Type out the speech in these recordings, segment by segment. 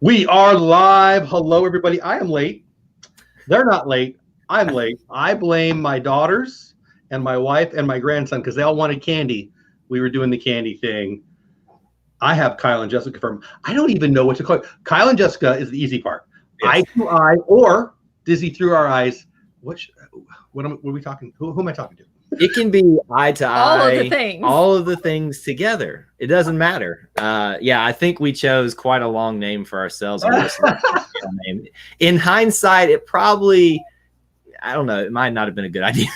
We are live. Hello, everybody. I am late. They're not late. I'm late. I blame my daughters and my wife and my grandson because they all wanted candy. We were doing the candy thing. I have Kyle and Jessica confirmed. I don't even know what to call it. Kyle and Jessica is the easy part. Yes. I2i or Disney Through Our Eyes. What are we talking? Who am I talking to? It can be i2i, all of the things together. It doesn't matter. Yeah, I think we chose quite a long name for ourselves. In hindsight, it probably, I don't know, it might not have been a good idea.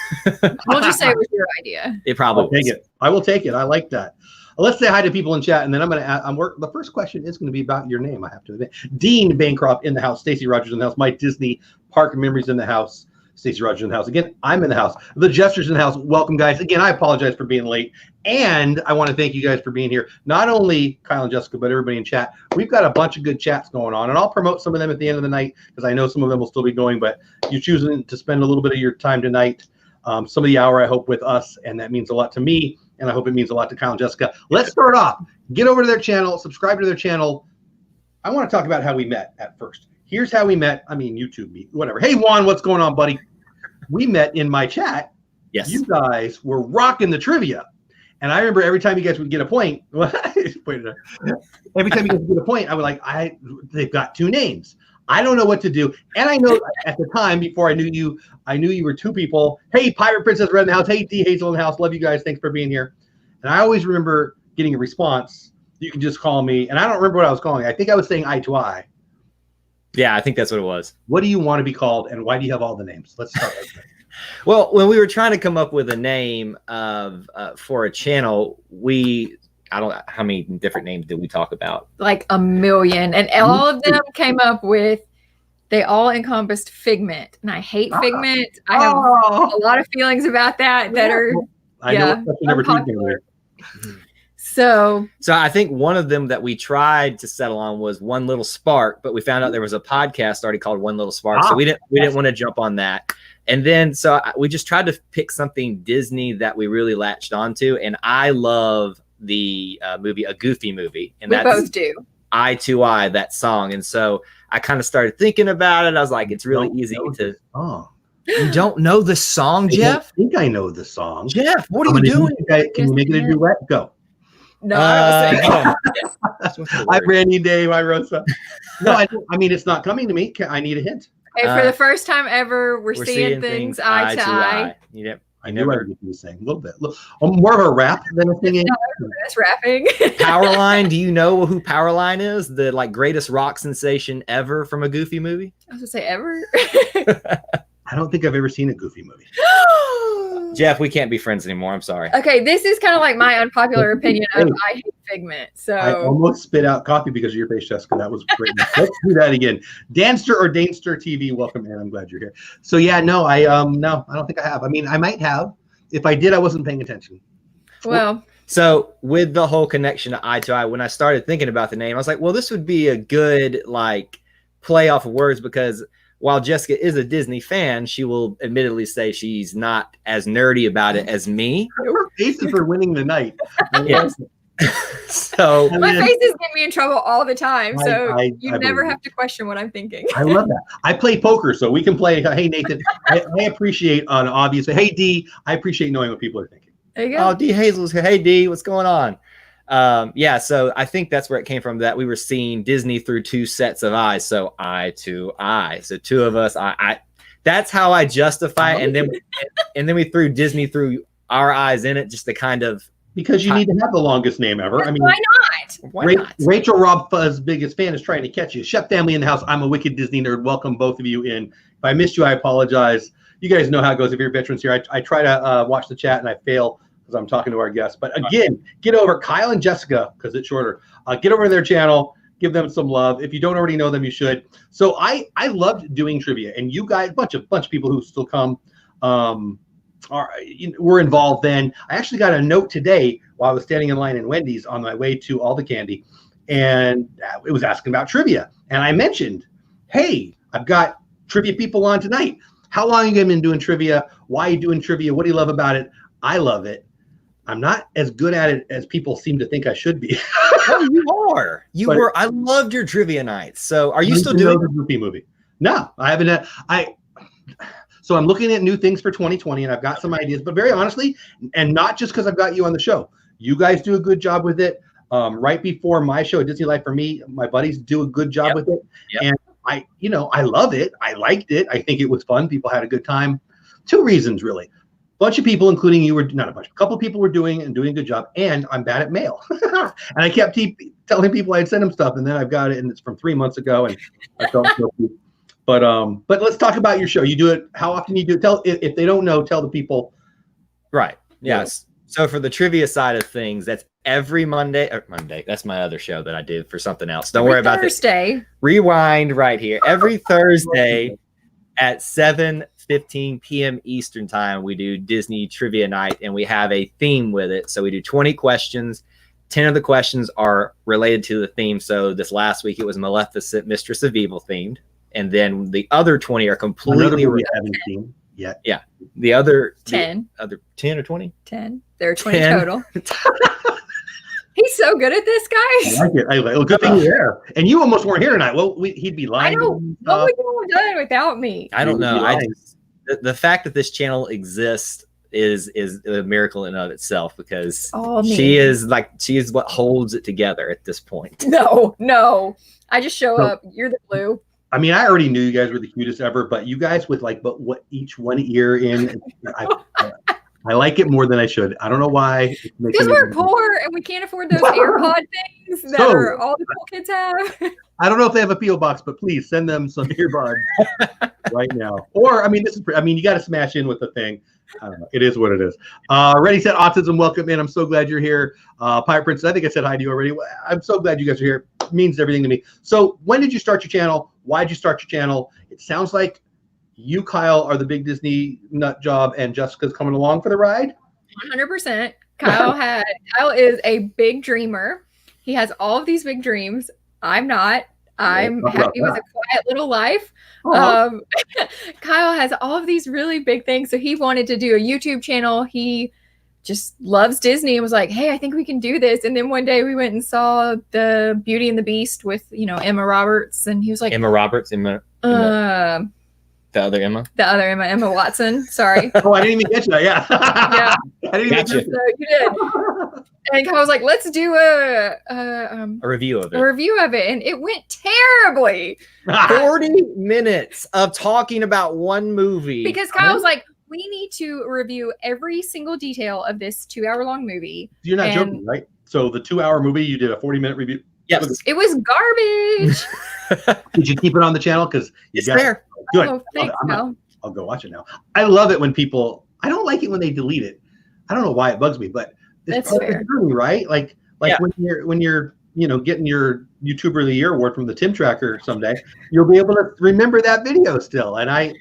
We'll just say it was your idea. It probably was. Take it. I will take it. I like that. Let's say hi to people in chat, and then I'm going to add. The first question is going to be about your name. I have to admit. Dean Bancroft in the house. Stacey Rogers in the house. My Disney Park Memories in the house. Stacey Rogers in the house. Again, I'm in the house. The Jesters in the house. Welcome, guys. Again, I apologize for being late. And I want to thank you guys for being here. Not only Kyle and Jessica, but everybody in chat. We've got a bunch of good chats going on. And I'll promote some of them at the end of the night because I know some of them will still be going. But you're choosing to spend a little bit of your time tonight, some of the hour, I hope, with us. And that means a lot to me. And I hope it means a lot to Kyle and Jessica. Let's start off. Get over to their channel. Subscribe to their channel. I want to talk about how we met at first. Here's how we met. I mean, YouTube me, whatever. Hey, Juan, what's going on, buddy? We met in my chat. Yes. You guys were rocking the trivia. And I remember every time you guys would get a point, every time you guys would get a point, I would like, they've got two names. I don't know what to do. And I know at the time, before I knew you were two people. Hey, Pirate Princess Red in the house. Hey, D Hazel in the house. Love you guys. Thanks for being here. And I always remember getting a response. You can just call me. And I don't remember what I was calling. I think I was saying i2i. Yeah, I think that's what it was. What do you want to be called, and why do you have all the names? Let's start with that. Well, when we were trying to come up with a name for a channel, I don't know how many different names did we talk about? Like a million. And all of them came up with, they all encompassed Figment. And I hate Figment. I have a lot of feelings about that I know what's number two there. So I think one of them that we tried to settle on was One Little Spark, but we found out there was a podcast already called One Little Spark. So we didn't want to jump on that. And then so we just tried to pick something Disney that we really latched onto. And I love the movie, A Goofy Movie. And we both do. i2i, that song. And so I kind of started thinking about it. I was like, it's really easy to. Oh. You don't know the song, Jeff? I think I know the song. Jeff, what are you doing? Can you make it a duet? Go. No, I Hi, Brandy, Dave. I wrote some. No, I mean, it's not coming to me. I need a hint. Okay, for the first time ever, we're seeing things eye to eye. I knew I would be saying a little bit. More of a rap than a singing. That's rapping. Powerline. Do you know who Powerline is? The greatest rock sensation ever from a Goofy movie? I was gonna say ever. I don't think I've ever seen a Goofy movie. Jeff, we can't be friends anymore. I'm sorry. Okay, this is kind of like my unpopular opinion of I hate Figment. So I almost spit out coffee because of your face, Jessica. That was great. Let's do that again. Danster or Danester TV, welcome, man. I'm glad you're here. So yeah, no, I don't think I have. I mean, I might have. If I did, I wasn't paying attention. Well, so with the whole connection to i2i, when I started thinking about the name, I was like, well, this would be a good play off of words because while Jessica is a Disney fan, she will admittedly say she's not as nerdy about it as me. Her faces are winning the night. Yes. So my faces get me in trouble all the time. So you never have to question what I'm thinking. I love that. I play poker, so we can play. Hey, Nathan, I appreciate an obvious. Hey, D, I appreciate knowing what people are thinking. There you go. Oh, D Hazel's here. Hey, D, what's going on? Yeah, so I think that's where it came from, that we were seeing Disney through two sets of eyes. So i2i. So two of us, I that's how I justify it. And then we threw Disney through our eyes in it just to kind of, because you need to have the longest name ever. I mean, why not? Why not? Rachel Rob Fuzz's biggest fan is trying to catch you. Chef family in the house. I'm a wicked Disney nerd. Welcome both of you in. If I missed you, I apologize. You guys know how it goes. If you're veterans here, I try to watch the chat and I fail because I'm talking to our guests. But again, get over Kyle and Jessica because it's shorter. Get over to their channel. Give them some love. If you don't already know them, you should. So I loved doing trivia, and you guys, bunch of people who still come, were involved then. I actually got a note today while I was standing in line in Wendy's on my way to all the candy, and it was asking about trivia. And I mentioned, hey, I've got trivia people on tonight. How long have you been doing trivia? Why are you doing trivia? What do you love about it? I love it. I'm not as good at it as people seem to think I should be. Oh, you are. You But- were. I loved your trivia nights. So are you still Even though doing the Goofy movie? No, I haven't. So I'm looking at new things for 2020, and I've got some ideas. But very honestly, and not just because I've got you on the show, you guys do a good job with it. Right before my show, Disney Life for Me, my buddies do a good job with it, and I love it. I liked it. I think it was fun. People had a good time. 2 reasons really. Bunch of people, including you, were not a bunch. A couple of people were doing a good job, and I'm bad at mail. And I kept telling people I'd send them stuff, and then I've got it, and it's from 3 months ago, and I felt guilty. But let's talk about your show. You do it. How often you do it? Tell if they don't know. Tell the people. Right. Yes. So for the trivia side of things, that's every Monday. That's my other show that I did for something else. Don't worry about Thursday. Rewind right here. Every Thursday at 7:15 p.m. Eastern time, we do Disney Trivia Night, and we have a theme with it. So we do 20 questions. 10 of the questions are related to the theme. So this last week, it was Maleficent, Mistress of Evil themed. And then the other 20 are completely I haven't seen yet. Yeah. The other 10. Other 10 or 20? 10. There are 20 10. total. He's so good at this, guys. I like it. Well, good thing you're there. And you almost weren't here tonight. Well, he'd be lying. I know. What would you have done without me? I don't know. Lying. The fact that this channel exists is a miracle in and of itself, because she is what holds it together at this point. No. I just show up. You're the glue. I mean, I already knew you guys were the cutest ever, but you guys with what each one ear in, I like it more than I should. I don't know why. Because we're poor and we can't afford those AirPod things that all the cool kids have. I don't know if they have a P.O. box, but please send them some earbuds right now. Or, I mean, you got to smash in with the thing. I don't know. It is what it is. Ready, Set, Autism, welcome in. I'm so glad you're here. Pirate Princess, I think I said hi to you already. I'm so glad you guys are here. It means everything to me. So when did you start your channel? Why did you start your channel? It sounds like you, Kyle, are the big Disney nut job, and Jessica's coming along for the ride. 100%. Kyle is a big dreamer. He has all of these big dreams. I'm not. I'm happy with a quiet little life. Kyle has all of these really big things. So he wanted to do a YouTube channel. He just loves Disney and was like, hey, I think we can do this. And then one day we went and saw the Beauty and the Beast with, Emma Roberts. And he was like, Emma Roberts, the other Emma Watson. Sorry. Oh, I didn't even get you. Yeah. Yeah. I didn't even get you. So you did. And I was like, let's do a review of it. A review of it. And it went terribly. 40 minutes of talking about one movie. Because Kyle was like, we need to review every single detail of this 2-hour-long movie. You're not joking, right? So the 2-hour movie, you did a 40-minute review? Yes. It was garbage. Did you keep it on the channel? Because it's there. Good. Oh, thanks, I'll go watch it now. I love it when people, I don't like it when they delete it. I don't know why it bugs me, but it's part of the journey, right? Like when you're getting your YouTuber of the Year award from the Tim Tracker someday, you'll be able to remember that video still. And I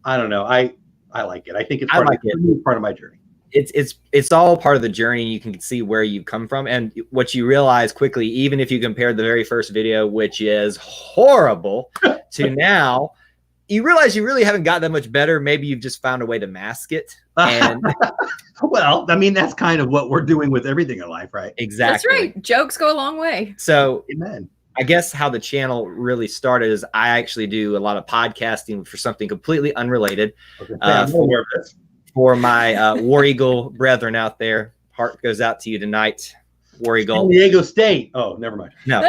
don't know. I like it. I think it's part of my journey. It's all part of the journey. You can see where you've come from, and what you realize quickly, even if you compare the very first video, which is horrible, to now, you realize you really haven't got that much better. Maybe you've just found a way to mask it. And well, I mean, that's kind of what we're doing with everything in life, right? Exactly. That's right. Jokes go a long way. So, amen. I guess how the channel really started is I actually do a lot of podcasting for something completely unrelated. For my War Eagle brethren out there, heart goes out to you tonight, War Eagle. San Diego State. Oh, never mind. No.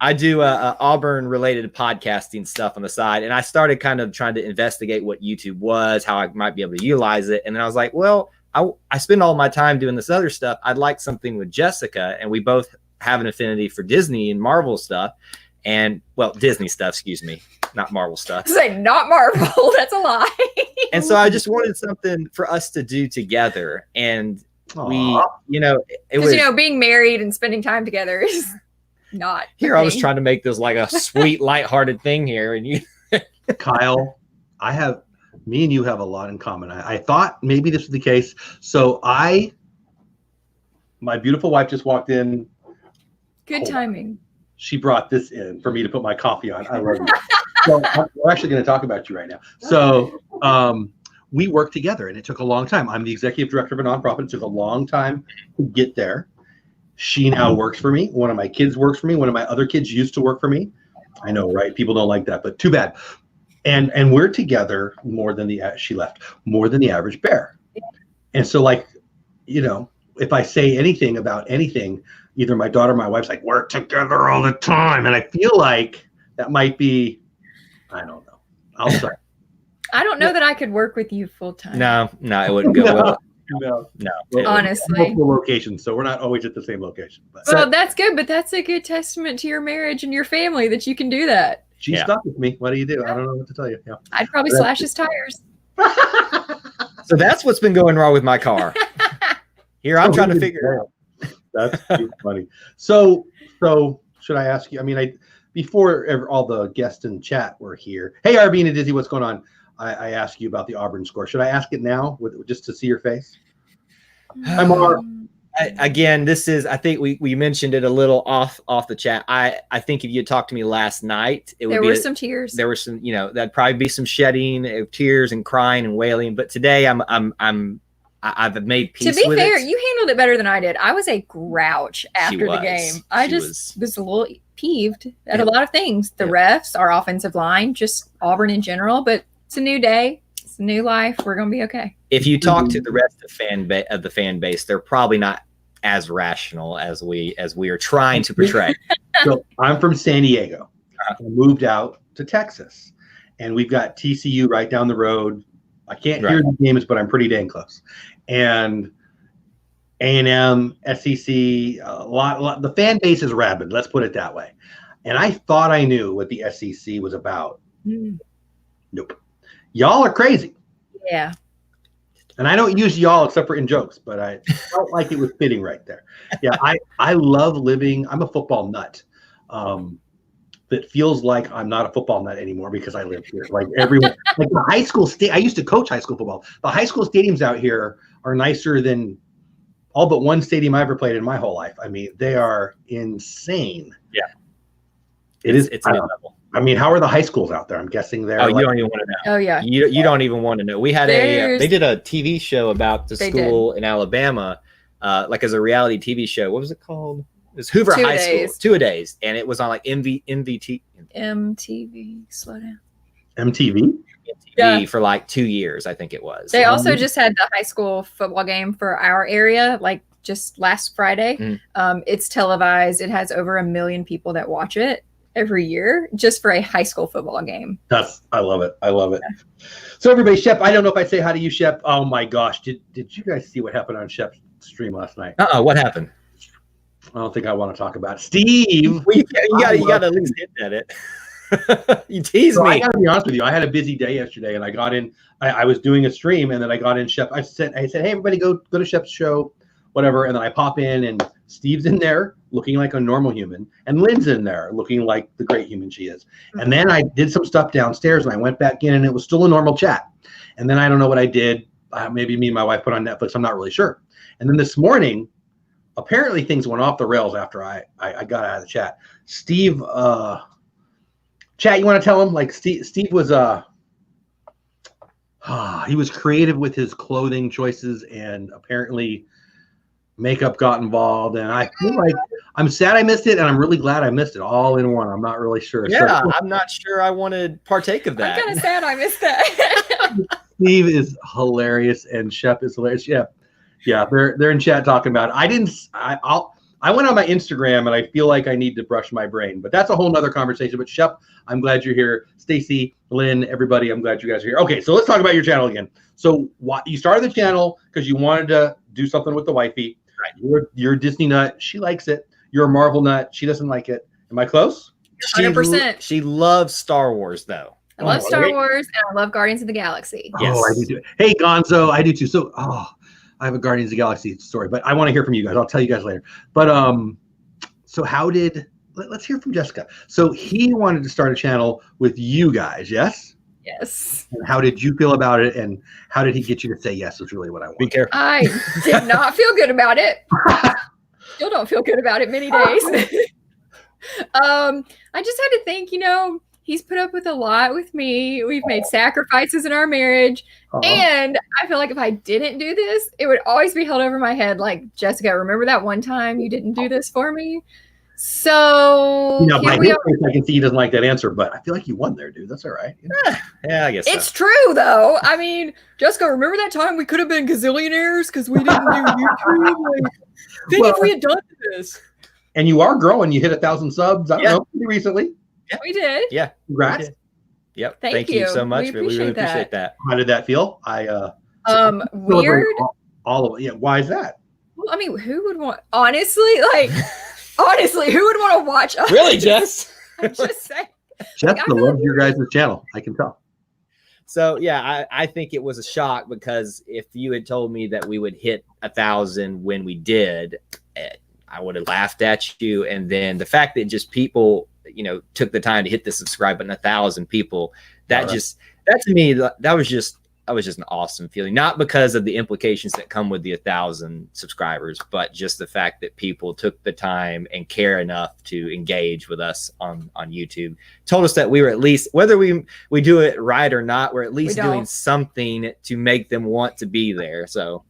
I do Auburn-related podcasting stuff on the side, and I started kind of trying to investigate what YouTube was, how I might be able to utilize it, and then I was like, well, I spend all my time doing this other stuff. I'd like something with Jessica, and we both have an affinity for Disney and Marvel stuff, and, well, Disney stuff, excuse me, not Marvel stuff. Say not Marvel. That's a lie. And so I just wanted something for us to do together, and we, it was, being married and spending time together is not here. I was trying to make this like a sweet, lighthearted thing here, and you, Kyle, me and you have a lot in common. I thought maybe this was the case. So my beautiful wife just walked in. Good timing. She brought this in for me to put my coffee on. I love it. So we're actually going to talk about you right now. So we work together, and it took a long time. I'm the executive director of a nonprofit. It took a long time to get there. She now works for me. One of my kids works for me. One of my other kids used to work for me. I know, right? People don't like that, but too bad. And we're together more than she left, more than the average bear. And so, like, you know, if I say anything about anything, either my daughter or my wife's like, we're together all the time. And I feel like that might be, I don't know. I'll start. I don't know that I could work with you full time. No, it wouldn't go well. No. Honestly. Multiple locations, so we're not always at the same location. But. Well, that's good, but that's a good testament to your marriage and your family that you can do that. She's stuck with me. What do you do? I don't know what to tell you. Yeah. I'd probably slash his tires. So that's what's been going wrong with my car. Here, I'm trying to figure it out. That's too funny. So should I ask you? I mean, before all the guests in chat were here. Hey, Arbine and Dizzy, what's going on? I asked you about the Auburn score. Should I ask it now, just to see your face? I'm again, this is, I think we mentioned it a little off the chat. I think if you had talked to me last night, there were some tears. There were some, you know, that'd probably be some shedding of tears and crying and wailing. But today I've made peace with it. To be fair, you handled it better than I did. I was a grouch after the game. I was a little peeved at a lot of things. The refs, our offensive line, just Auburn in general. But it's a new day. It's a new life. We're going to be okay. If you talk to the rest of the fan base, they're probably not as rational as we are trying to portray. So I'm from San Diego. I moved out to Texas, and we've got TCU right down the road. I can't hear the games, but I'm pretty dang close. And A&M, SEC, a lot. The fan base is rabid. Let's put it that way. And I thought I knew what the SEC was about. Nope. Y'all are crazy. Yeah. And I don't use y'all except for in jokes, but I felt like it was fitting right there. Yeah, I love living. I'm a football nut. That feels like I'm not a football nut anymore because I live here. Like everyone, like the high school I used to coach high school football. The high school stadiums out here are nicer than all but one stadium I ever played in my whole life. I mean, they are insane. Yeah, it's a level. I mean, how are the high schools out there? I'm guessing they're. Oh, you don't even want to know. Oh, yeah. You don't even want to know. We had they did a TV show about the school in Alabama, like as a reality TV show. What was it called? It was Hoover High School. 2-a-days, and it was on like MTV. Slow down. MTV for like 2 years, I think it was. They also just had the high school football game for our area, like just last Friday. It's televised. It has over 1 million people that watch it every year just for a high school football game. I love it. So everybody, Shep, I don't know if I say hi to you, Shep. Oh my gosh. Did you guys see what happened on Shep's stream last night? What happened? I don't think I want to talk about it. Steve. Well, you got to at least hint at it. You tease me. I got to be honest with you. I had a busy day yesterday, and I got in. I was doing a stream, and then I got in Shep. I said, hey, everybody, go to Shep's show, whatever. And then I pop in, and Steve's in there looking like a normal human, and Lynn's in there looking like the great human she is. And then I did some stuff downstairs, and I went back in, and it was still a normal chat. And then I don't know what I did. Maybe me and my wife put on Netflix. I'm not really sure. And then this morning, apparently things went off the rails after I got out of the chat. Steve, chat, you want to tell him? Like Steve was he was creative with his clothing choices, and apparently makeup got involved, and I feel like I'm sad I missed it, and I'm really glad I missed it all in one. I'm not really sure. Yeah, I'm not sure I want to partake of that. I'm kind of sad I missed that. Steve is hilarious, and Shep is hilarious. Yeah, they're in chat talking about it. I went on my Instagram, and I feel like I need to brush my brain, but that's a whole nother conversation. But Shep, I'm glad you're here. Stacy, Lynn, everybody, I'm glad you guys are here. Okay, so let's talk about your channel again. So you started the channel because you wanted to do something with the wifey. Right. You're a Disney nut. She likes it. You're a Marvel nut. She doesn't like it. Am I close? 100%. She loves Star Wars, though. I love Star Wars, and I love Guardians of the Galaxy. Yes. Oh, I do too. Hey, Gonzo, I do too. So, I have a Guardians of the Galaxy story, but I want to hear from you guys. I'll tell you guys later. But so let's hear from Jessica. So he wanted to start a channel with you guys, yes? Yes. And how did you feel about it, and how did he get you to say yes? Is really what I want. Be careful. I did not feel good about it. Still don't feel good about it many days. I just had to think, He's put up with a lot with me. We've made sacrifices in our marriage. And I feel like if I didn't do this, it would always be held over my head. Like, Jessica, remember that one time you didn't do this for me? So by his face, I can see he doesn't like that answer, but I feel like you won there, dude. That's all right. Yeah, I guess it's true, though. I mean, Jessica, remember that time we could have been gazillionaires because we didn't do YouTube? Like, think if we had done this. And you are growing. You hit 1,000 subs. I don't know, pretty recently. Yeah, we did. Yeah. Congrats. Did. Yep. Thank you so much. We really appreciate that. How did that feel? Weird. All of it. Yeah. Why is that? Well, I mean, who would want, honestly, who would want to watch us? Really, Jess? I'm just saying. Jessica loves your guys' channel. I can tell. So, yeah, I think it was a shock because if you had told me that we would hit 1,000 when we did, I would have laughed at you. And then the fact that just people, took the time to hit the subscribe button, 1,000 people, that to me, that was just an awesome feeling. Not because of the implications that come with the 1,000 subscribers, but just the fact that people took the time and care enough to engage with us on YouTube. Told us that we were at least, whether we do it right or not, we're at least doing something to make them want to be there. So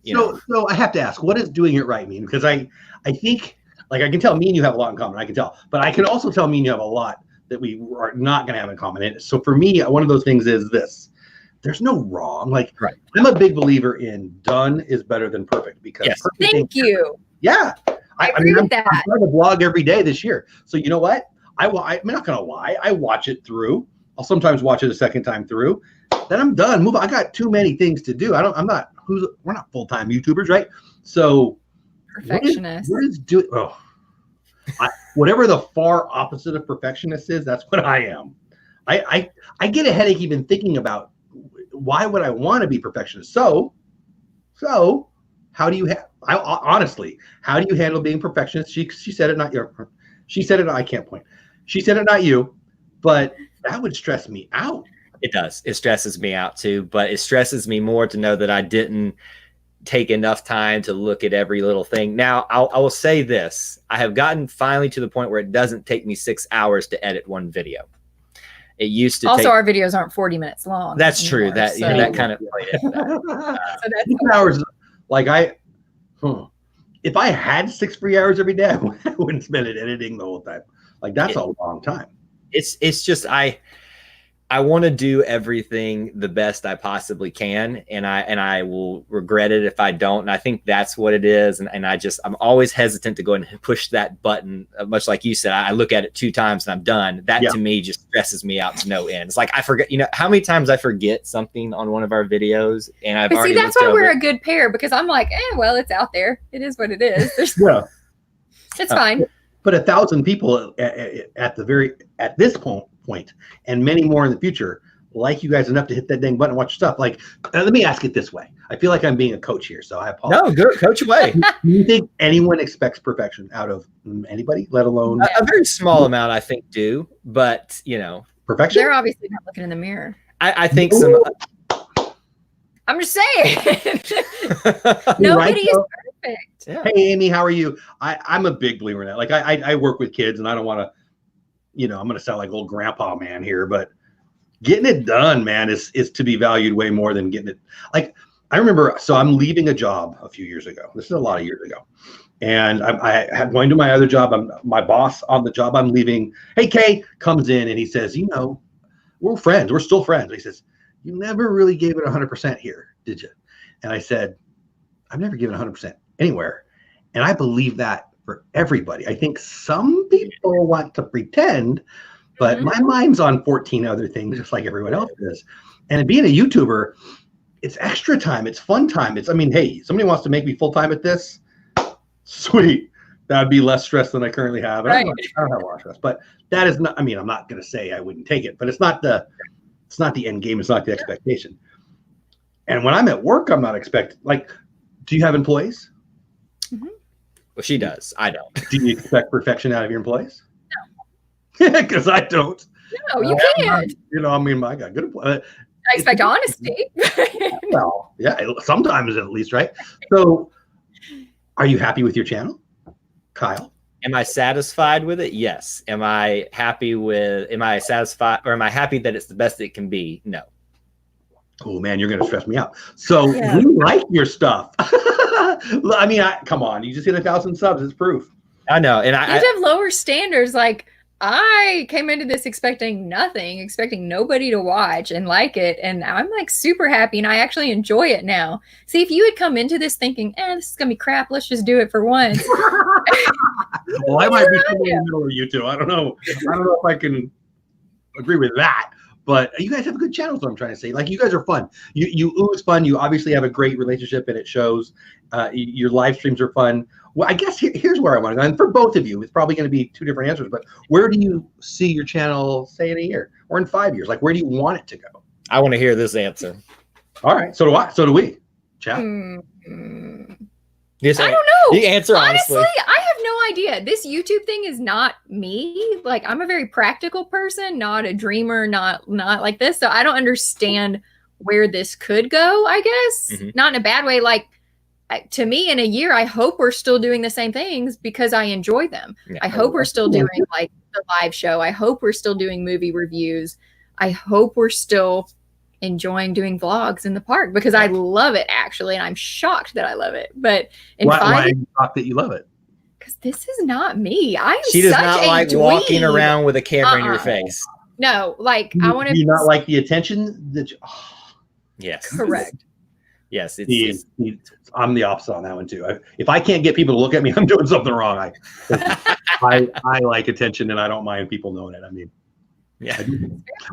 I have to ask, what does doing it right mean? Because I think, like, I can tell me and you have a lot in common. I can tell, but I can also tell me and you have a lot that we are not going to have in common. And so for me, one of those things is this: there's no wrong. Like, I'm a big believer in done is better than perfect, because thank you. Yeah, I agree with that. I'm trying to vlog every day this year. So you know what? I'm not going to lie. I watch it through. I'll sometimes watch it a second time through. Then I'm done. Move on. I got too many things to do. We're not full-time YouTubers, right? So. Perfectionist. Whatever the far opposite of perfectionist is, that's what I am. I get a headache even thinking about why would I want to be perfectionist. So how do you honestly, how do you handle being perfectionist? She said it, not your. She said it. I can't point. She said it, not you. But that would stress me out. It does. It stresses me out too. But it stresses me more to know that I didn't take enough time to look at every little thing. Now, I will say this: I have gotten finally to the point where it doesn't take me 6 hours to edit one video. It used to. Also, our videos aren't 40 minutes long. That's true. That kind of. So that's 6 hours. Like if I had 6 free hours every day, I wouldn't spend it editing the whole time. Like, that's a long time. It's just I want to do everything the best I possibly can, and I will regret it if I don't. And I think that's what it is. And I'm always hesitant to go and push that button. Much like you said, I look at it 2 times and I'm done. That to me just stresses me out to no end. It's like I forget, how many times I forget something on one of our videos, and I've already. See, that's why we're a good pair, because I'm like, well, it's out there. It is what it is. It's fine. But 1,000 people at this point, and many more in the future, like you guys enough to hit that dang button and watch stuff. Like, let me ask it this way. I feel like I'm being a coach here, so I apologize. No, good, coach away. Do you think anyone expects perfection out of anybody, let alone a very small amount? I think do, but perfection. They're obviously not looking in the mirror. I think some. I'm just saying. Nobody is perfect. Yeah. Hey, Amy, how are you? I'm a big believer in that. Like, I work with kids, and I don't want to. I'm going to sound like old grandpa man here, but getting it done, man, is to be valued way more than getting it. Like, I remember, so I'm leaving a job a few years ago. This is a lot of years ago. And I had going to my other job. My boss on the job I'm leaving, hey, Kay, comes in and he says, we're friends. We're still friends. He says, you never really gave it 100% here, did you? And I said, I've never given 100% anywhere. And I believe that for everybody. I think some people want to pretend, but my mind's on 14 other things, just like everyone else is. And being a YouTuber, it's extra time. It's fun time. Hey, somebody wants to make me full time at this. Sweet. That'd be less stress than I currently have. Right. I don't have a lot of stress, but that is not, I'm not going to say I wouldn't take it, but it's not the end game. It's not the expectation. And when I'm at work, I'm not expecting, do you have employees? Mm-hmm. Well, she does. I don't. Do you expect perfection out of your employees? No. Because I don't. No, you can't. I got good employees. I expect honesty. Well, yeah, sometimes at least, right? So, are you happy with your channel, Kyle? Am I satisfied with it? Yes. Am I satisfied, or am I happy that it's the best it can be? No. Oh man, you're gonna stress me out. So we like your stuff. I mean, come on, you just hit 1,000 subs. It's proof. I know, and I have lower standards. Like, I came into this expecting nothing, expecting nobody to watch and like it, and I'm like super happy, and I actually enjoy it now. See, if you had come into this thinking, this is gonna be crap, let's just do it for once. Well, I might be in the middle of you two. I don't know if I can agree with that. But you guys have a good channel, is what I'm trying to say. Like, you guys are fun. You ooze fun. You obviously have a great relationship, and it shows. Your live streams are fun. Well, I guess here's where I want to go. And for both of you, it's probably going to be two different answers. But where do you see your channel, say, in a year or in 5 years? Like, where do you want it to go? I want to hear this answer. All right. So do I. So do we. Chat. Yes, I don't know. You answer honestly. I have no idea. This YouTube thing is not me. Like, I'm a very practical person, not a dreamer, not like this. So I don't understand where this could go, I guess. Not in a bad way. Like, to me, in a year, I hope we're still doing the same things because I enjoy them. I hope we're still doing like the live show. I hope we're still doing movie reviews. I hope we're still enjoying doing vlogs in the park because I love it, actually, and I'm shocked that I love it. But why are you shocked that you love it? Because this is not me. She does not like walking around with a camera in your face. No, like, I want to. Do you not like the attention that? Yes, correct. Yes, I'm the opposite on that one too. If I can't get people to look at me, I'm doing something wrong. I like attention, and I don't mind people knowing it. I mean. Yeah.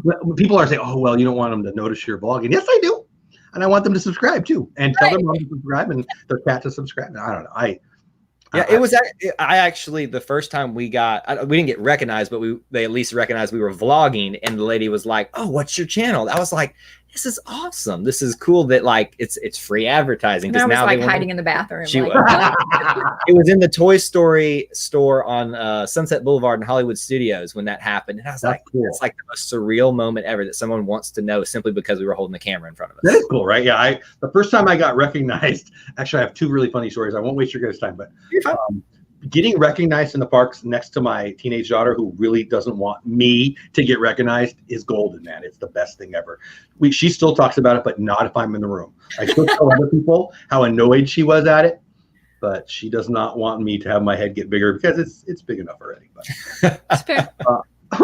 When people are saying, "Oh, well, you don't want them to notice your vlogging." Yes, I do, and I want them to subscribe too, and tell them to subscribe and their cat to subscribe. I don't know. It was. I actually, the first time we didn't get recognized, but they at least recognized we were vlogging, and the lady was like, "Oh, what's your channel?" I was like, "This is awesome. This is cool that like it's free advertising." Because now like hiding in the bathroom. It was in the Toy Story store on Sunset Boulevard in Hollywood Studios when that happened, and I was like, cool. It's like the most surreal moment ever that someone wants to know simply because we were holding the camera in front of us. That is cool, right? Yeah. The first time I got recognized, actually, I have two really funny stories. I won't waste your guys' time, but getting recognized in the parks next to my teenage daughter, who really doesn't want me to get recognized, is golden, man. It's the best thing ever. She still talks about it, but not if I'm in the room. I still tell other people how annoyed she was at it, but she does not want me to have my head get bigger because it's big enough already. But that's fair.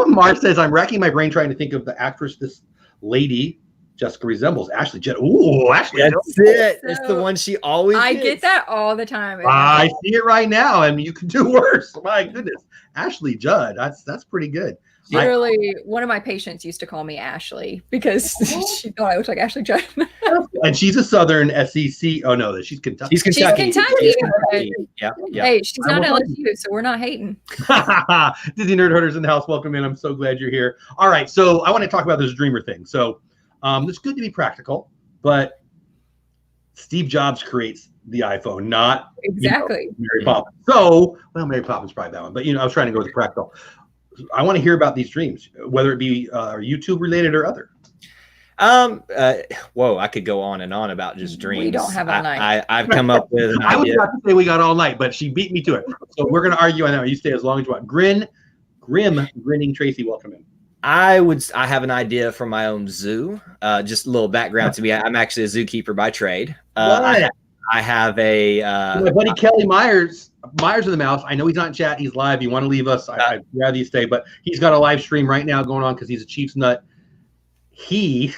Mark says, I'm racking my brain trying to think of the actress this lady Jessica resembles. Ashley Judd. Ooh, Ashley. That's it. It's the one she always get that all the time. I see it right now, and you can do worse. My goodness. Ashley Judd. That's pretty good. Literally, one of my patients used to call me Ashley because she thought I looked like Ashley Judd. And she's a Southern SEC. Oh no, she's Kentucky. She's Kentucky. Yeah. Hey, she's not LSU, so we're not hating. Disney Nerd Herders in the house. Welcome in. I'm so glad you're here. All right, so I want to talk about this dreamer thing. So it's good to be practical, but Steve Jobs creates the iPhone, not exactly Mary Poppins. So, well, Mary Poppins probably that one, but I was trying to go with the practical. I want to hear about these dreams, whether it be YouTube related or other. Whoa, I could go on and on about just dreams. We don't have all night. I've come up with an I was idea. about to say we got all night, but she beat me to it. So we're going to argue on that. You stay as long as you want. Grim, grinning Tracy, welcome in. I have an idea for my own zoo. Just a little background to me. I'm actually a zookeeper by trade. I have my buddy Kelly Myers of the Mouse. I know he's not in chat. He's live. You want to leave us? I'd rather you stay, but he's got a live stream right now going on because he's a Chiefs nut. His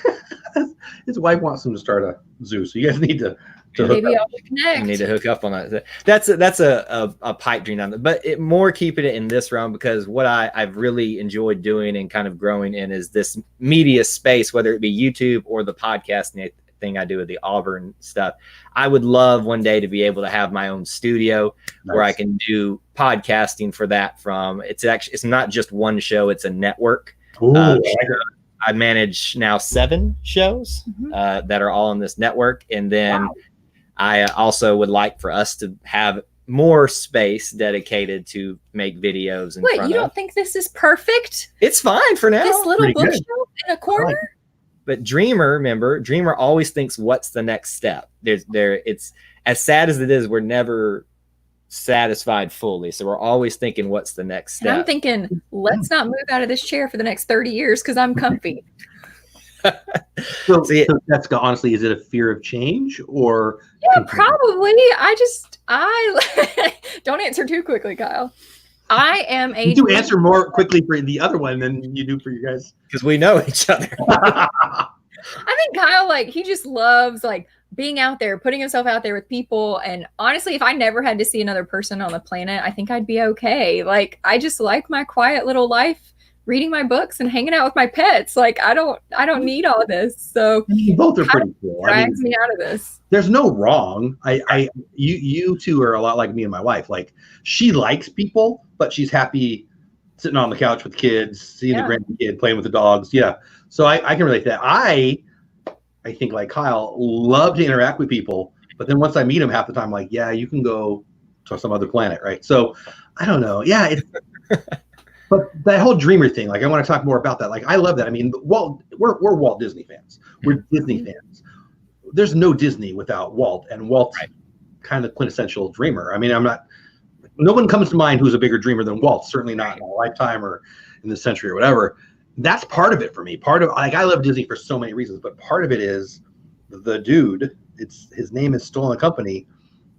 wife wants him to start a zoo, so you guys need to maybe I'll connect. You need to hook up on that. That's a pipe dream, but more keeping it in this realm because what I've really enjoyed doing and kind of growing in is this media space, whether it be YouTube or the podcast thing I do with the Auburn stuff. I would love one day to be able to have my own studio where I can do podcasting for that. It's not just one show; it's a network. I manage now 7 shows that are all on this network, and then I also would like for us to have more space dedicated to make videos. Wait, you don't think this is perfect? It's fine for now. This little bookshelf in a corner. But Dreamer always thinks, what's the next step? It's as sad as it is, we're never satisfied fully. So we're always thinking, what's the next step? And I'm thinking, let's not move out of this chair for the next 30 years because I'm comfy. So Jessica, honestly, is it a fear of change or? Yeah, probably. I don't answer too quickly, Kyle. I am a. You do answer more quickly for the other one than you do for you guys because we know each other. I think Kyle, like, he just loves like being out there, putting himself out there with people. And honestly, if I never had to see another person on the planet, I think I'd be okay. Like, I just like my quiet little life, reading my books and hanging out with my pets. Like, I don't need all this. So you both are pretty cool. Drags me out of this. There's no wrong. You two are a lot like me and my wife. Like, she likes people, but she's happy sitting on the couch with kids, seeing the grandkid, playing with the dogs. Yeah. So I can relate to that. I think, like Kyle, love to interact with people, but then once I meet them, half the time, like, yeah, you can go to some other planet, right? So I don't know. Yeah. But that whole dreamer thing, like, I want to talk more about that. Like, I love that. I mean, we're Walt Disney fans. We're Disney fans. There's no Disney without Walt, and Walt's kind of quintessential dreamer. I mean, no one comes to mind who's a bigger dreamer than Walt. Certainly not in a lifetime or in this century or whatever. That's part of it for me. I love Disney for so many reasons, but part of it is the dude. His name is still in the company.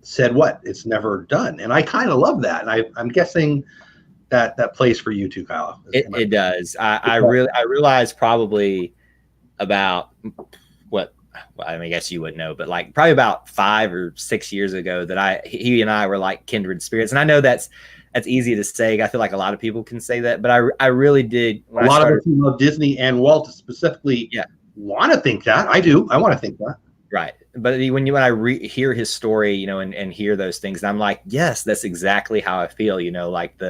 Said what? It's never done, and I kind of love that. And I'm guessing that plays for you too, Kyle. It does. I realize probably about I guess you wouldn't know, but like probably about 5 or 6 years ago that he and I were like kindred spirits. And I know that's easy to say. I feel like a lot of people can say that, but I really did. A lot of us who love Disney and Walt specifically want to think that. I do. I want to think that. Right. But when I hear his story, and hear those things, I'm like, yes, that's exactly how I feel, like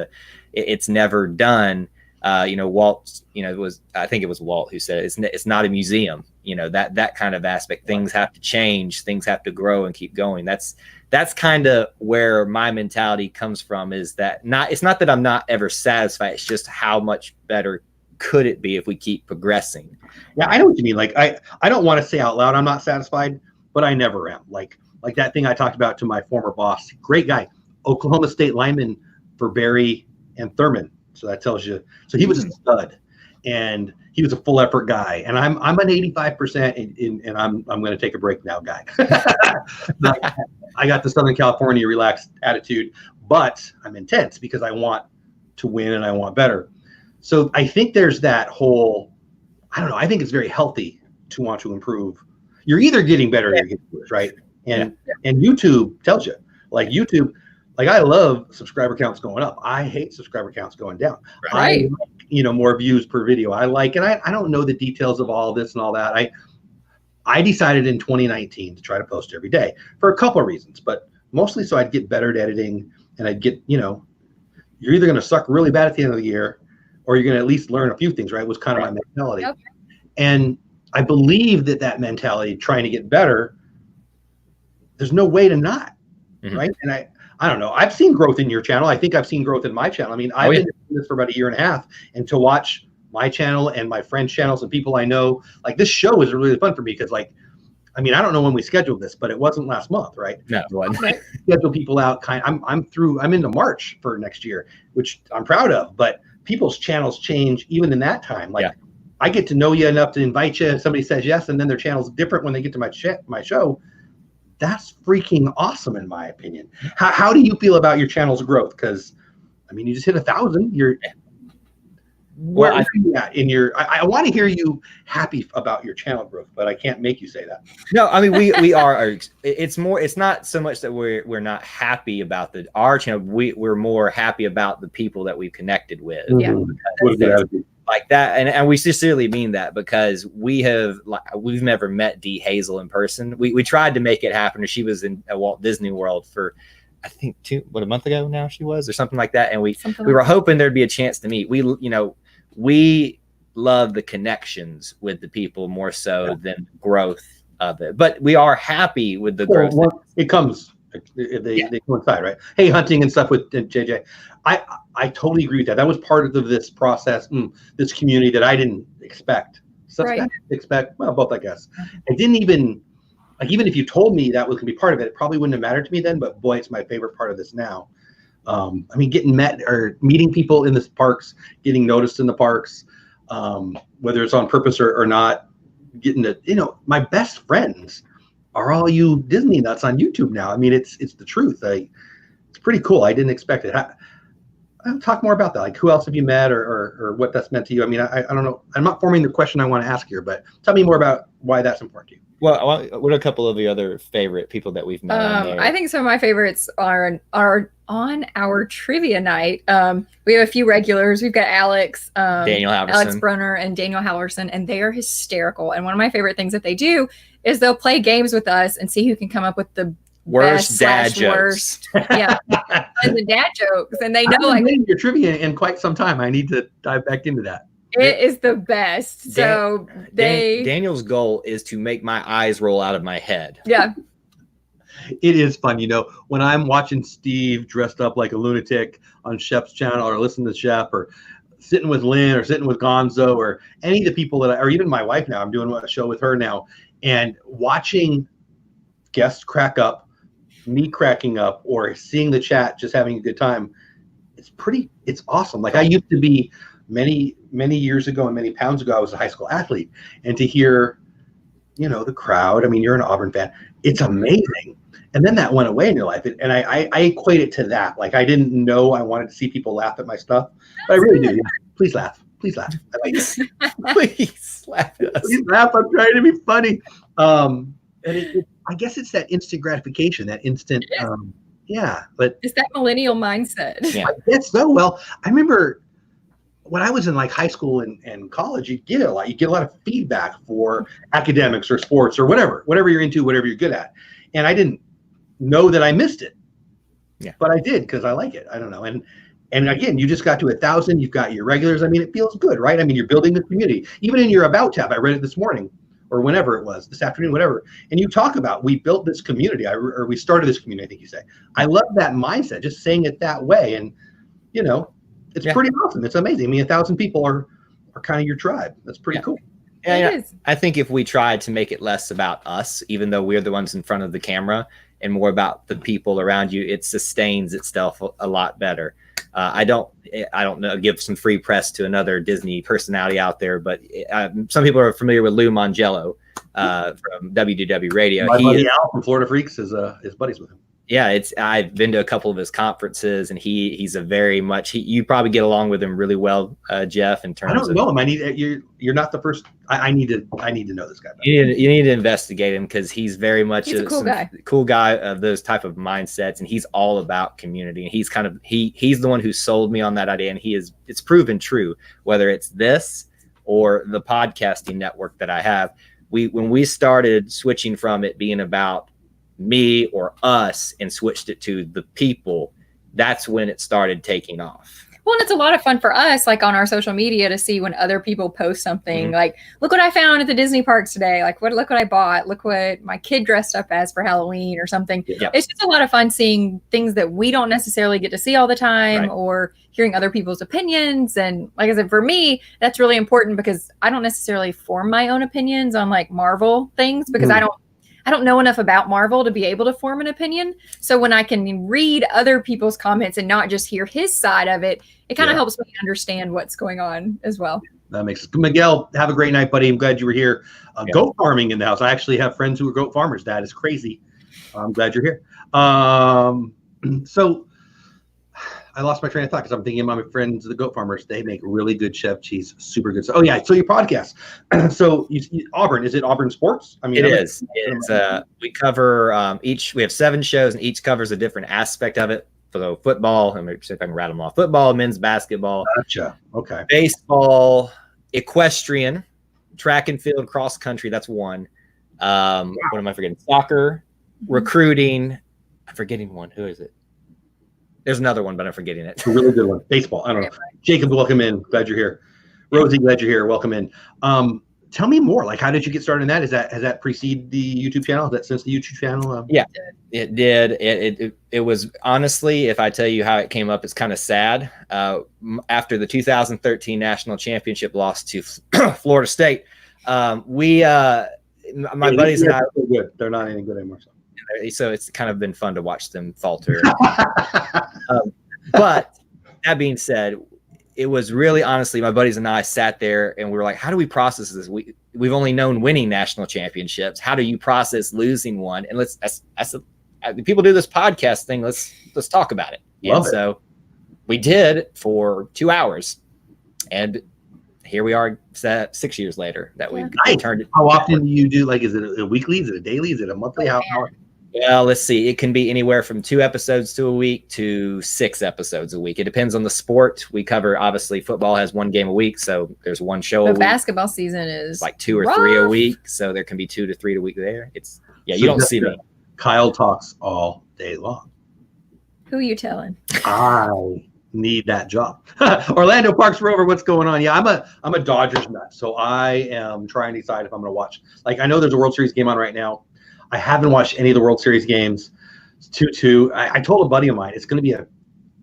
it's never done. Walt, I think it was Walt who said it's not a museum, that kind of aspect. Things have to change, things have to grow and keep going. That's kind of where my mentality comes from, is that it's not that I'm not ever satisfied. It's just how much better could it be if we keep progressing? Yeah, I know what you mean. Like, I don't want to say out loud I'm not satisfied, but I never am. Like that thing I talked about to my former boss, great guy, Oklahoma State lineman for Barry and Thurman. So that tells you. So he was a stud, and he was a full effort guy. And I'm an 85%, and I'm going to take a break now, guy. I got the Southern California relaxed attitude, but I'm intense because I want to win and I want better. So I think there's that whole, I don't know. I think it's very healthy to want to improve. You're either getting better or you're getting worse, right? And YouTube tells you, like YouTube. Like, I love subscriber counts going up. I hate subscriber counts going down. Right. I like, more views per video. I don't know the details of all this and all that. I decided in 2019 to try to post every day for a couple of reasons, but mostly so I'd get better at editing, and I'd get, you're either going to suck really bad at the end of the year, or you're going to at least learn a few things, right? Was kind of my mentality. Okay. And I believe that mentality, trying to get better, there's no way to not, right? And I don't know. I've seen growth in your channel. I think I've seen growth in my channel. I mean, I've been doing this for about 1.5 years, and to watch my channel and my friends' channels and people I know, like, this show is really fun for me because, like, I mean, I don't know when we scheduled this, but it wasn't last month, right? No, it wasn't. Schedule people out. I'm into March for next year, which I'm proud of. But people's channels change even in that time. Like, I get to know you enough to invite you, and somebody says yes, and then their channel's different when they get to my show. That's freaking awesome, in my opinion. How do you feel about your channel's growth? Because, I mean, you just hit 1,000. Where are you at in your? I want to hear you happy about your channel growth, but I can't make you say that. No, I mean, we are. It's more. It's not so much that we're not happy about our channel. We're more happy about the people that we've connected with. Yeah, like that, and we sincerely mean that, because we've never met Dee Hazel in person. We tried to make it happen. She was in Walt Disney World for, I think, a month ago now she was, or something like that, and we were hoping there'd be a chance to meet. We love the connections with the people more so than growth of it, but we are happy with the growth. Well, it comes. They coincide, right? Hey, hunting and stuff with JJ. I totally agree with that. That was part of this process, this community that I didn't expect. Stuff I didn't expect. Well, both, I guess. I didn't even like, even if you told me that was going to be part of it, it probably wouldn't have mattered to me then, but boy, it's my favorite part of this now. I mean, meeting people in the parks, getting noticed in the parks, whether it's on purpose or not, getting to, my best friends are all you Disney nuts on YouTube now. I mean, it's the truth. It's pretty cool. I didn't expect it. I'll talk more about that. Like, who else have you met or what that's meant to you? I mean, I don't know. I'm not forming the question I want to ask here, but tell me more about why that's important to you. Well, what are a couple of the other favorite people that we've met on there? I think some of my favorites are on our trivia night. We have a few regulars. We've got Alex, Daniel Halverson. Alex Brunner, and Daniel Halverson, and they are hysterical. And one of my favorite things that they do is they'll play games with us and see who can come up with the worst dad jokes. Worst, yeah, and the dad jokes. And they know, I haven't been your trivia in quite some time. I need to dive back into that. It is the best. So Daniel's goal is to make my eyes roll out of my head. Yeah. It is fun, when I'm watching Steve dressed up like a lunatic on Chef's channel, or listening to Chef, or sitting with Lynn, or sitting with Gonzo, or any of the people or even my wife now. I'm doing a show with her now, and watching guests crack up, me cracking up, or seeing the chat just having a good time. It's awesome. Like, I used to be many years ago and many pounds ago, I was a high school athlete, and to hear, the crowd. I mean, you're an Auburn fan. It's amazing. And then that went away in your life. And I equate it to that. Like, I didn't know I wanted to see people laugh at my stuff, but I really do. Yeah. Please laugh. Please laugh. I like it. Please laugh at us. Please laugh. I'm trying to be funny. And I guess it's that instant gratification, that instant. But it's that millennial mindset. Yeah. I guess so. Well, I remember when I was in like high school and college, you get a lot of feedback for academics or sports or whatever you're into, whatever you're good at. And I didn't know that I missed it. Yeah. But I did, because I like it. I don't know. And again, you just got to 1,000. You've got your regulars. I mean, it feels good, right? I mean, you're building the community. Even in your About tab, I read it this morning, or whenever it was, this afternoon, whatever. And you talk about, we built this community, or we started this community, I think you say. I love that mindset, just saying it that way. And, it's pretty awesome. It's amazing. I mean, 1,000 people are kind of your tribe. That's pretty cool. Yeah, I think if we tried to make it less about us, even though we're the ones in front of the camera, and more about the people around you, it sustains itself a lot better. I don't know, give some free press to another Disney personality out there, but some people are familiar with Lou Mangello from WDW Radio. My buddy Al from Florida Freaks is buddies with him. Yeah, I've been to a couple of his conferences, and he's a very much. You probably get along with him really well, Jeff. In terms, I don't know him. You're not the first. I need to know this guy. You need to investigate him, because he's very much a cool guy of those type of mindsets, and he's all about community. And he's he's the one who sold me on that idea, and it's proven true. Whether it's this or the podcasting network that I have, when we started switching from it being about me or us and switched it to the people, that's when it started taking off. Well, and it's a lot of fun for us, like on our social media, to see when other people post something like, look what I found at the Disney parks today. Like, look what I bought. Look what my kid dressed up as for Halloween or something. Yeah. It's just a lot of fun seeing things that we don't necessarily get to see all the time, or hearing other people's opinions. And like I said, for me, that's really important, because I don't necessarily form my own opinions on like Marvel things, because I don't know enough about Marvel to be able to form an opinion. So when I can read other people's comments and not just hear his side of it, it kind of helps me understand what's going on as well. That makes sense. Miguel, have a great night, buddy. I'm glad you were here. Goat farming in the house. I actually have friends who are goat farmers. That is crazy. I'm glad you're here. So I lost my train of thought, because I'm thinking about my friends, the goat farmers. They make really good chef cheese, super good. So your podcast. So Auburn, is it Auburn Sports? I mean, it is. We cover we have 7 shows, and each covers a different aspect of it. So football, let me see if I can rattle them off. Football, men's basketball, gotcha. Okay, baseball, equestrian, track and field, cross country. That's one. What am I forgetting? Soccer, recruiting. I'm forgetting one. Who is it? There's another one, but I'm forgetting it. A really good one. Baseball. I don't know. Jacob, welcome in. Glad you're here. Rosie, glad you're here. Welcome in. Tell me more. Like, how did you get started in that? Has that preceded the YouTube channel? Is that since the YouTube channel? Yeah, it did. It was, honestly, if I tell you how it came up, it's kind of sad. After the 2013 national championship loss to Florida State, my buddies and I, good. They're not any good anymore. So it's kind of been fun to watch them falter. But that being said, it was really, honestly, my buddies and I sat there and we were like, how do we process this? We've only known winning national championships. How do you process losing one? And people do this podcast thing. Let's talk about it. So we did for 2 hours, and here we are 6 years later that we turned it. How often do you do? Like, is it a weekly? Is it a daily? Is it a monthly? How? Well, let's see. It can be anywhere from 2 episodes to a week to 6 episodes a week. It depends on the sport. We cover, obviously, football has 1 game a week, so there's 1 show a week. Basketball season is like 2 or 3 a week, so there can be 2 to 3 a week there. You don't see me. Kyle talks all day long. Who are you telling? I need that job. Orlando Parks Rover, what's going on? Yeah, I'm a Dodgers nut, so I am trying to decide if I'm going to watch. Like, I know there's a World Series game on right now. I haven't watched any of the World Series games. It's 2-2. I told a buddy of mine it's going to be a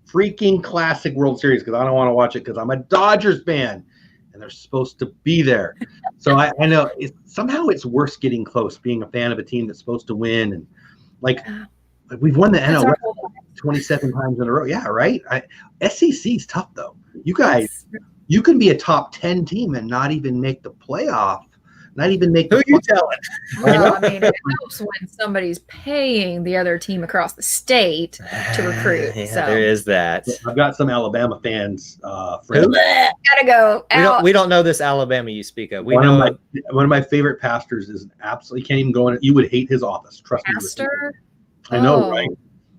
freaking classic World Series because I don't want to watch it because I'm a Dodgers fan and they're supposed to be there. So I know somehow it's worse getting close, being a fan of a team that's supposed to win. And like we've won the NL 27 times in a row. Yeah, right? SEC is tough, though. You guys, you can be a top 10 team and not even make the playoff. Not even make. Who you telling? Well, I mean, it helps when somebody's paying the other team across the state to recruit. Yeah, so there is that. I've got some Alabama fans. Friends. Gotta go. We don't know this Alabama you speak of. One of my favorite pastors is absolutely can't even go in. You would hate his office. Trust me. Pastor. I know, right?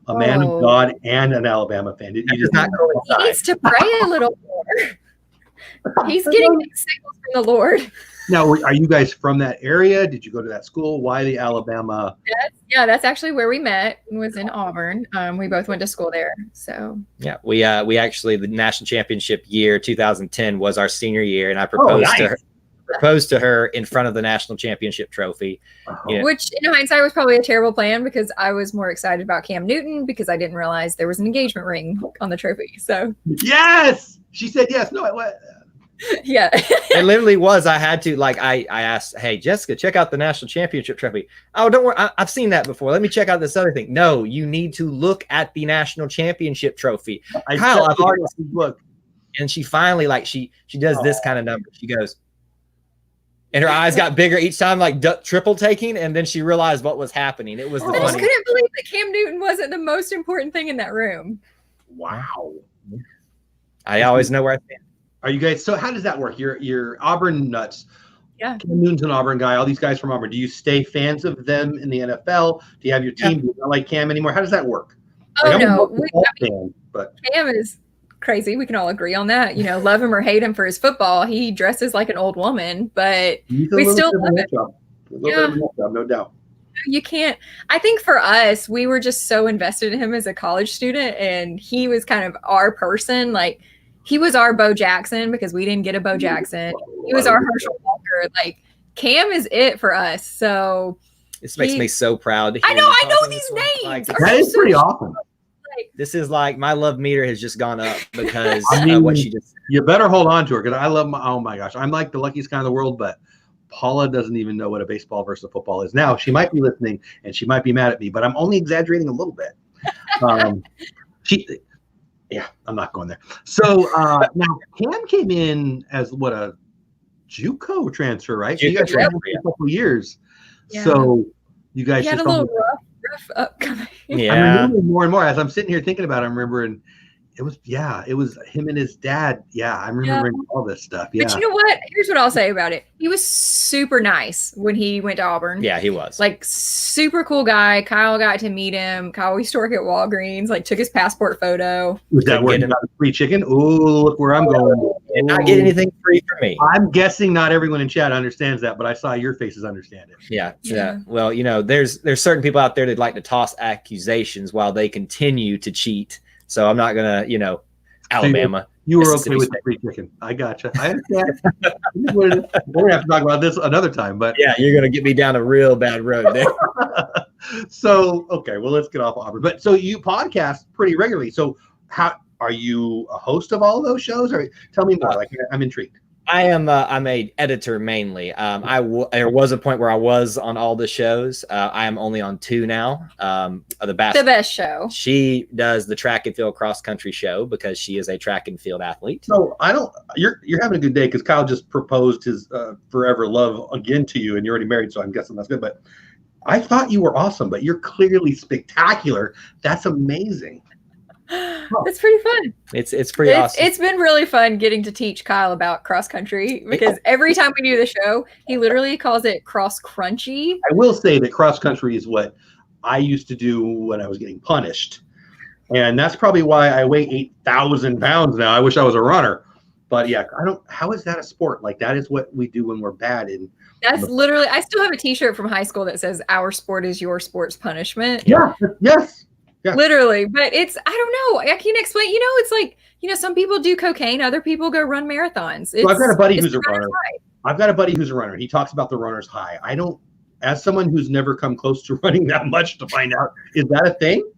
A man of God and an Alabama fan. He needs to pray a little more. He's getting signals from the Lord. Now, are you guys from that area? Did you go to that school? Why the Alabama? That's actually where we met. Was in Auburn. We both went to school there. So yeah, we actually, the national championship year 2010 was our senior year, and I proposed to her in front of the national championship trophy. Which in hindsight was probably a terrible plan because I was more excited about Cam Newton because I didn't realize there was an engagement ring on the trophy. So yes, she said yes. No, what? Yeah. It literally was. I had to, like, I asked, hey, Jessica, check out the national championship trophy. Oh, don't worry. I've seen that before. Let me check out this other thing. No, you need to look at the national championship trophy. Kyle, I've already seen, look. And she finally, like, she does this kind of number. She goes, and her eyes got bigger each time, like triple taking. And then she realized what was happening. It was the I just couldn't believe that Cam Newton wasn't the most important thing in that room. Wow. I always know where I stand. Are you guys? So how does that work? You're Auburn nuts. Yeah. Cam Newton's an Auburn guy. All these guys from Auburn. Do you stay fans of them in the NFL? Do you have your team? Do you not like Cam anymore? How does that work? Oh, no. Cam is crazy. We can all agree on that. You know, love him or hate him for his football. He dresses like an old woman, but we still love him. No doubt. You can't. I think for us, we were just so invested in him as a college student, and he was kind of our person. Like, he was our Bo Jackson because we didn't get a Bo Jackson. He was our Herschel Walker. Like, Cam is it for us. So this makes me so proud. I know these names. Like, that is pretty awesome. This is like my love meter has just gone up because what she just said. You better hold on to her because I love oh my gosh. I'm like the luckiest guy in the world, but Paula doesn't even know what a baseball versus football is. Now, she might be listening and she might be mad at me, but I'm only exaggerating a little bit. Yeah, I'm not going there. So now Cam came in as a JUCO transfer, right? JUCO transfer, a couple years. Yeah. So you guys had a little rough upcoming. Yeah. I'm remembering more and more as I'm sitting here thinking about it. I'm remembering it was him and his dad. Yeah, I'm remembering all this stuff. Yeah. But you know what? Here's what I'll say about it. He was super nice when he went to Auburn. Yeah, he was. Like, super cool guy. Kyle got to meet him. Kyle used to work at Walgreens, like, took his passport photo. Was that where he got free chicken? Oh, look where I'm going. Did not get anything free for me. I'm guessing not everyone in chat understands that, but I saw your faces understand it. Yeah. Well, there's certain people out there that like to toss accusations while they continue to cheat. So I'm not gonna, Alabama. You were okay with the free chicken. I gotcha. I understand. We're gonna have to talk about this another time, but yeah, you're gonna get me down a real bad road there. So okay, well, let's get off Auburn. But so you podcast pretty regularly. So how are you a host of all of those shows? Or tell me more. Like, I'm intrigued. I'm a editor mainly. There was a point where I was on all the shows. I am only on 2 now. The best show. She does the track and field cross country show because she is a track and field athlete. So you're having a good day because Kyle just proposed his forever love again to you, and you're already married, so I'm guessing that's good. But I thought you were awesome, but you're clearly spectacular. That's amazing. It's pretty fun. It's pretty awesome. It's been really fun getting to teach Kyle about cross country because every time we do the show, he literally calls it cross crunchy. I will say that cross country is what I used to do when I was getting punished. And that's probably why I weigh 8,000 pounds now. I wish I was a runner. But yeah, how is that a sport? Like that is what we do when we're bad. And that's literally, I still have a t-shirt from high school that says our sport is your sport's punishment. Yeah. Yes. Yeah. Literally, but I don't know. I can't explain. It's like, some people do cocaine, other people go run marathons. So I've got a buddy who's a runner. I've got a buddy who's a runner. He talks about the runner's high. As someone who's never come close to running that much to find out, is that a thing?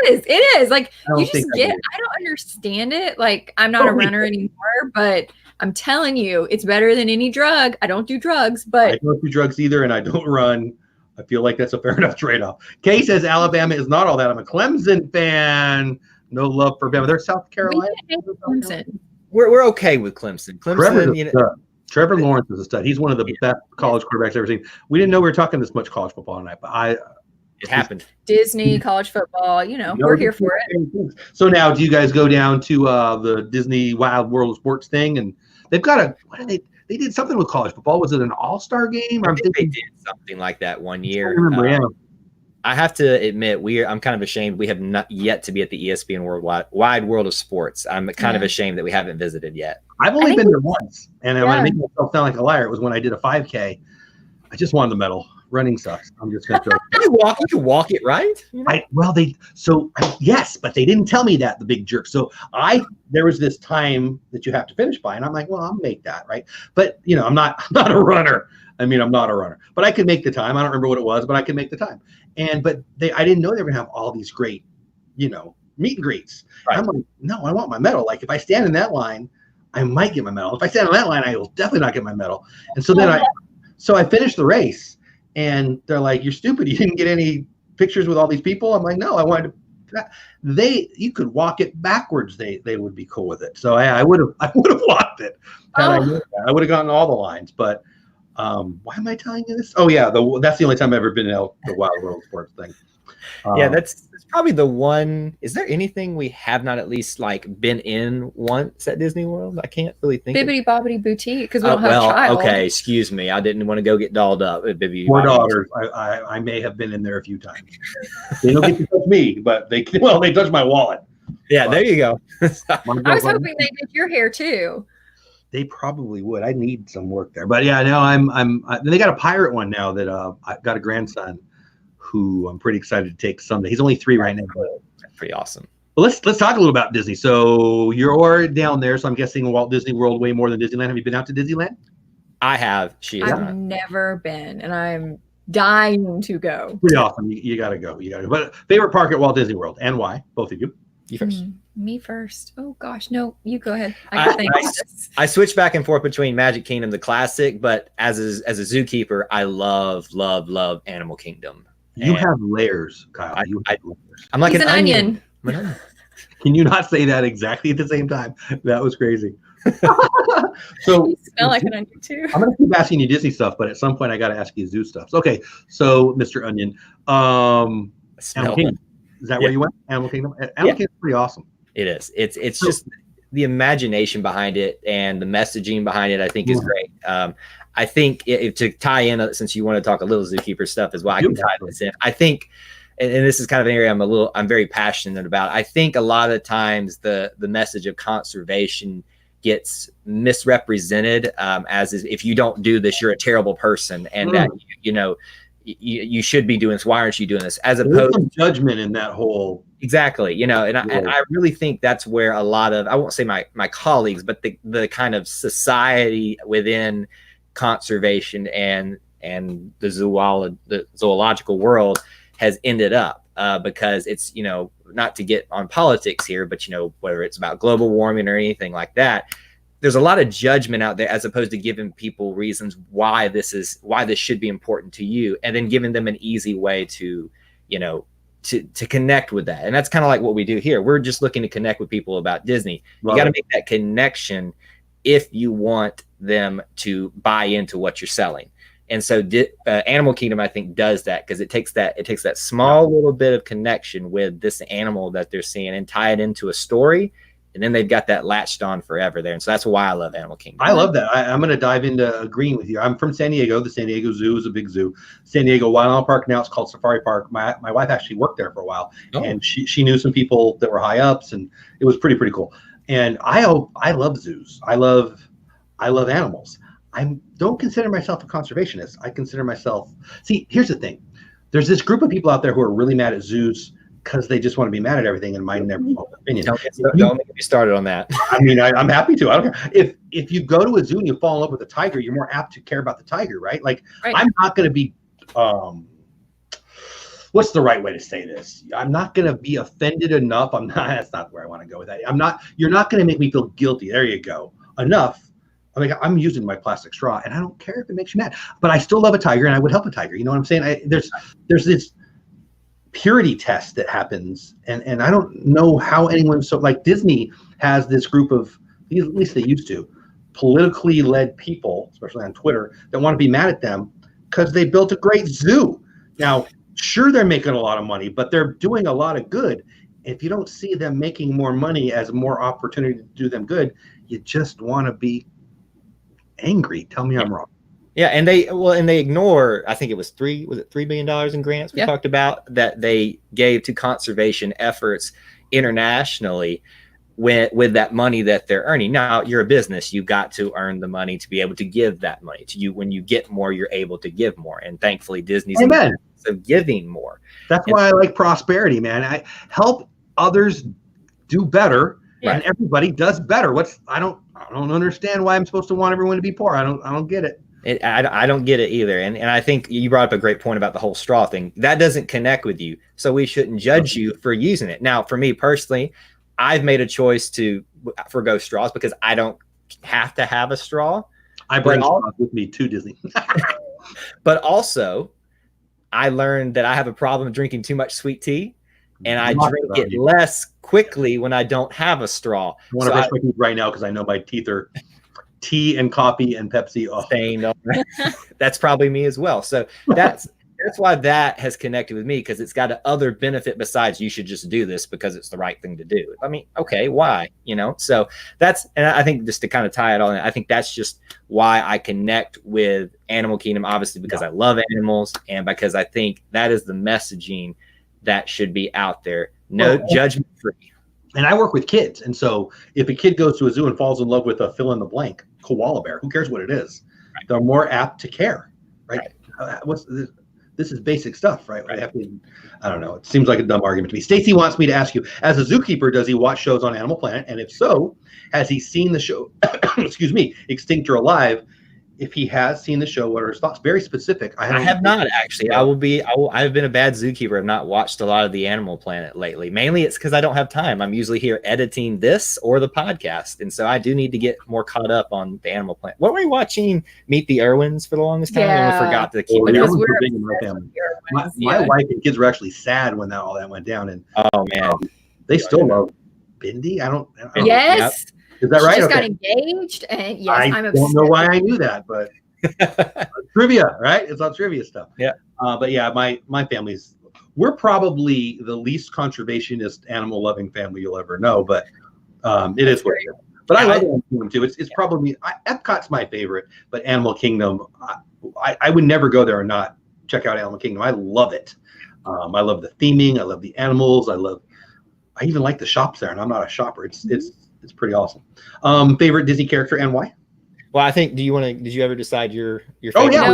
It is. Like you just I don't understand it. Like I'm not a runner anymore, but I'm telling you, it's better than any drug. I don't do drugs, but I don't do drugs either, and I don't run. I feel like that's a fair enough trade-off. Kay says Alabama is not all that. I'm a Clemson fan. No love for Bama. They're South Carolina. Clemson. We're okay with Clemson. Trevor Lawrence is a stud. He's one of the best college quarterbacks I've ever seen. We didn't know we were talking this much college football tonight, but it happened. Disney, college football, we're here for it. So now, do you guys go down to the Disney Wild World of Sports thing? And they've got they did something with college football. Was it an all-star game? I think they did something like that one year. I remember, I have to admit, I'm kind of ashamed we have not yet to be at the ESPN Wide World of Sports. I'm kind of ashamed that we haven't visited yet. I've only been there once, and when I make myself sound like a liar, it was when I did a 5K. I just wanted the medal. Running sucks. I'm just going to throw it. You can walk it, right? Yes, but they didn't tell me that, the big jerk. So there was this time that you have to finish by, and I'm like, well, I'll make that, right? But I'm not a runner. I mean, I'm not a runner, but I could make the time. I don't remember what it was, but I could make the time. But I didn't know they were gonna have all these great, meet and greets. Right. I'm like, no, I want my medal. Like if I stand in that line, I might get my medal. If I stand in that line, I will definitely not get my medal. And so then I finished the race. And they're like, "You're stupid. You didn't get any pictures with all these people." I'm like, "No, I wanted to." You could walk it backwards. They would be cool with it. So I would have walked it. I would have gotten all the lines. But why am I telling you this? Oh yeah, that's the only time I've ever been to the Wild World Sports thing. That's probably the one. Is there anything we have not at least been in once at Disney World? I can't really think. Bibbidi Bobbidi Boutique because we don't have a child. Okay, excuse me. I didn't want to go get dolled up at Bibbidi. Four daughters. I may have been in there a few times. They don't get to touch me, but they touch my wallet. Yeah, there you go. I was hoping they did your hair too. They probably would. I need some work there, but yeah, no, they got a pirate one now that I've got a grandson who I'm pretty excited to take someday. He's only 3 right now. That's pretty awesome. Well, let's talk a little about Disney. So you're down there, so I'm guessing Walt Disney World way more than Disneyland. Have you been out to Disneyland? I have. I've never been, and I'm dying to go. Pretty awesome. You got to go. But favorite park at Walt Disney World and why? Both of you. You first. Me first. Oh gosh, no, you go ahead. I switch back and forth between Magic Kingdom, the classic, but as a zookeeper, I love Animal Kingdom. You have layers, Kyle. I'm like an onion. Can you not say that exactly at the same time? That was crazy. So you smell like an onion too. I'm gonna keep asking you Disney stuff, but at some point I got to ask you zoo stuff. Okay, so Mr. Onion, Animal Kingdom. Is that where you went? Animal Kingdom. Animal Kingdom's pretty awesome. It is. It's just the imagination behind it and the messaging behind it. I think is great. I think to tie in, since you want to talk a little zookeeper stuff as well, I can tie this in. I think, and this is kind of an area I'm very passionate about. I think a lot of times the message of conservation gets misrepresented as if you don't do this, you're a terrible person, and that you should be doing this. Why aren't you doing this? As opposed to judgment in that whole. Exactly. And I really think that's where a lot of, I won't say my colleagues, but the kind of society within conservation and the zoological world has ended up because it's, not to get on politics here, but whether it's about global warming or anything like that, there's a lot of judgment out there as opposed to giving people reasons why this should be important to you, and then giving them an easy way to, to connect with that. And that's kind of like what we do here. We're just looking to connect with people about Disney. You got to make that connection if you want them to buy into what you're selling. And so Animal Kingdom, I think, does that, because it takes that small little bit of connection with this animal that they're seeing and tie it into a story. And then they've got that latched on forever there. And so that's why I love Animal Kingdom. I love that. I'm going to dive into agreeing with you. I'm from San Diego. The San Diego Zoo is a big zoo. San Diego Wild Animal Park, now it's called Safari Park. My wife actually worked there for a while. And she knew some people that were high ups, and it was pretty cool. And I love zoos. I love animals. I don't consider myself a conservationist. I consider myself, see, here's the thing. There's this group of people out there who are really mad at zoos because they just want to be mad at everything, and mine never opinion. Don't make me started on that. I mean, I'm happy to. I don't care. If you go to a zoo and you fall in love with a tiger, you're more apt to care about the tiger, right? Like, I'm not going to be, what's the right way to say this? I'm not going to be offended enough. That's not where I want to go with that. You're not going to make me feel guilty. There you go. Enough. I mean, I'm using my plastic straw, and I don't care if it makes you mad, but I still love a tiger, and I would help a tiger. You know what I'm saying? There's this purity test that happens, and I don't know how anyone, so like Disney has this group of, at least they used to, politically led people, especially on Twitter, that want to be mad at them because they built a great zoo. Now, sure, they're making a lot of money, but they're doing a lot of good. If you don't see them making more money as more opportunity to do them good, you just want to be angry. Tell me I'm wrong. Yeah, and they ignore, I think it was $3 billion in grants we talked about that they gave to conservation efforts internationally with that money that they're earning. Now, you're a business, you've got to earn the money to be able to give that money to you. When you get more, you're able to give more, and thankfully Disney's in the business of giving more. That's why I like prosperity, man. I help others do better, and everybody does better. I don't understand why I'm supposed to want everyone to be poor. I don't get it. I don't get it either. And I think you brought up a great point about the whole straw thing. That doesn't connect with you, so we shouldn't judge you for using it. Now, for me personally, I've made a choice to forgo straws because I don't have to have a straw. I bring straws with me to Disney. But also, I learned that I have a problem drinking too much sweet tea, and I drink it less quickly when I don't have a straw. I want to brush my teeth right now because I know my teeth are tea and coffee and Pepsi. That's probably me as well. So that's why that has connected with me, because it's got an other benefit besides you should just do this because it's the right thing to do. I mean, okay, why? So and I think just to kind of tie it all in, I think that's just why I connect with Animal Kingdom, obviously because I love animals and because I think that is the messaging that should be out there. No judgment free. And I work with kids. And so if a kid goes to a zoo and falls in love with a fill in the blank koala bear, who cares what it is? Right. They're more apt to care, right? This is basic stuff, right? I don't know. It seems like a dumb argument to me. Stacy wants me to ask you, as a zookeeper, does he watch shows on Animal Planet? And if so, has he seen the show, excuse me, Extinct or Alive? If he has seen the show, what are his thoughts? Very specific. I have not actually. I've been a bad zookeeper. I've not watched a lot of the Animal Planet lately. Mainly it's because I don't have time. I'm usually here editing this or the podcast. And so I do need to get more caught up on the Animal Planet. What were we watching? Meet the Irwins for the longest time? And we forgot to keep it. Irwins were big in my family. My wife and kids were actually sad when all that went down. And they still love Bindi. I don't yes. Is that right? She just got engaged, and yes, I don't know why I knew that, but trivia, right? It's all trivia stuff. Yeah. But yeah, my family's, we're probably the least conservationist, animal-loving family you'll ever know, but it is what it is. But I love Animal Kingdom too. It's probably Epcot's my favorite, but Animal Kingdom, I would never go there and not check out Animal Kingdom. I love it. I love the theming. I love the animals. I even like the shops there, and I'm not a shopper. It's pretty awesome. Favorite Disney character and why? Well, I think, did you ever decide your favorite? Oh yeah,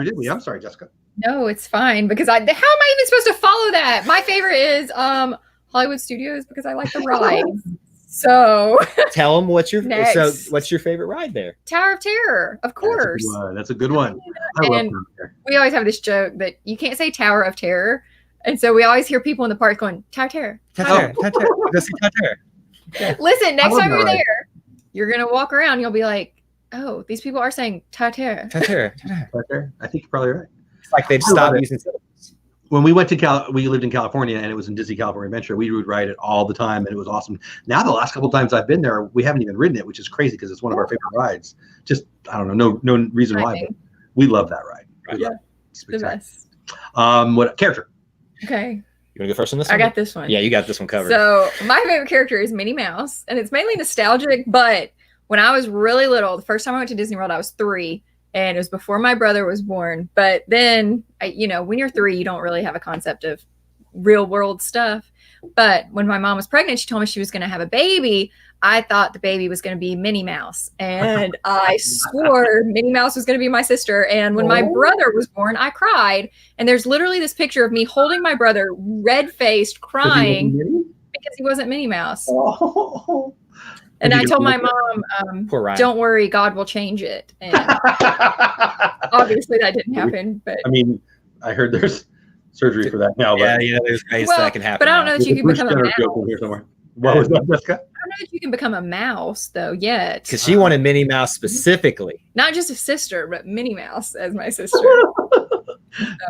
did we? I'm sorry, Jessica. No, it's fine because how am I even supposed to follow that? My favorite is Hollywood Studios because I like the rides. So tell them what's your favorite ride there? Tower of Terror, of course. That's a good one. I love Tower of Terror. We always have this joke that you can't say Tower of Terror, and so we always hear people in the park going Tower of Terror. Tower of Terror. Listen, next time you're there, you're gonna walk around, you'll be like, oh, these people are saying ta-ta. I think you're probably right. It's like they've stopped using syllables. When we went to we lived in California, and it was in Disney California Adventure. We would ride it all the time, and it was awesome. Now, the last couple of times I've been there, we haven't even ridden it, which is crazy because it's one of our favorite rides. Just, I don't know, no reason why, but we love that ride. Yeah, it's the best. What character? Okay. You want to go first on this one? I got this one. Yeah, you got this one covered. So my favorite character is Minnie Mouse, and it's mainly nostalgic, but when I was really little, the first time I went to Disney World, I was 3. And it was before my brother was born. But then, when you're 3, you don't really have a concept of real world stuff. But when my mom was pregnant, she told me she was going to have a baby. I thought the baby was going to be Minnie Mouse. And I swore Minnie Mouse was going to be my sister. And when my brother was born, I cried. And there's literally this picture of me holding my brother, red-faced, crying because he wasn't Minnie Mouse. Oh. And I told my mom, don't worry, God will change it. And obviously that didn't happen. But I mean, I heard there's surgery for that now. But there's ways that can happen. But I don't know that you can become a mouse. What was that, Jessica? I don't know that you can become a mouse, though, yet. Because she wanted Minnie Mouse specifically. Not just a sister, but Minnie Mouse as my sister.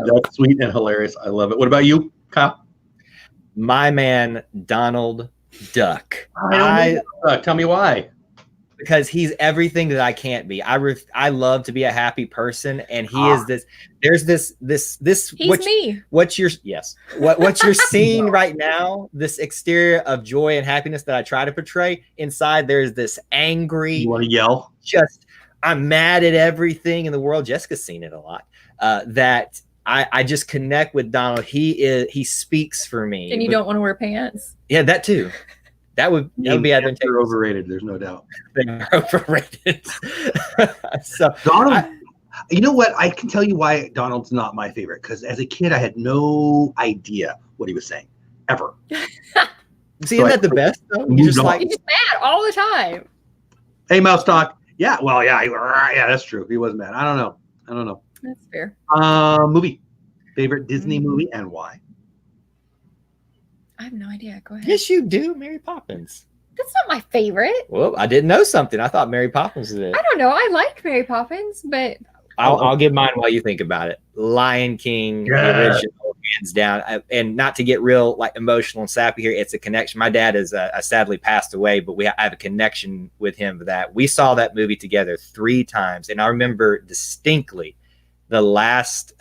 That's sweet and hilarious. I love it. What about you, Kyle? My man, Donald Duck. Tell me why. Because he's everything that I can't be. I love to be a happy person, and he is this. There's this. He's me. What you're seeing right now? This exterior of joy and happiness that I try to portray. Inside, there's this angry. You want to yell? Just I'm mad at everything in the world. Jessica's seen it a lot. That I just connect with Donald. He speaks for me. And you don't want to wear pants. Yeah, that too. That would be advantageous. They're overrated. There's no doubt. They're overrated. So Donald, you know what? I can tell you why Donald's not my favorite. Because as a kid, I had no idea what he was saying ever. See, isn't that the best? Though? You're just mad all the time. Hey, Mouse Talk. Yeah, well, yeah, that's true. He was mad. I don't know. That's fair. Movie. Favorite Disney movie and why? I have no idea. Go ahead. Yes, you do. Mary Poppins. That's not my favorite. Well, I didn't know something. I thought Mary Poppins was it. I don't know. I like Mary Poppins, but I'll give mine while you think about it. Lion King, the original, hands down. And not to get real emotional and sappy here, it's a connection. My dad is sadly passed away, but I have a connection with him for that. We saw that movie together 3 times, and I remember distinctly the last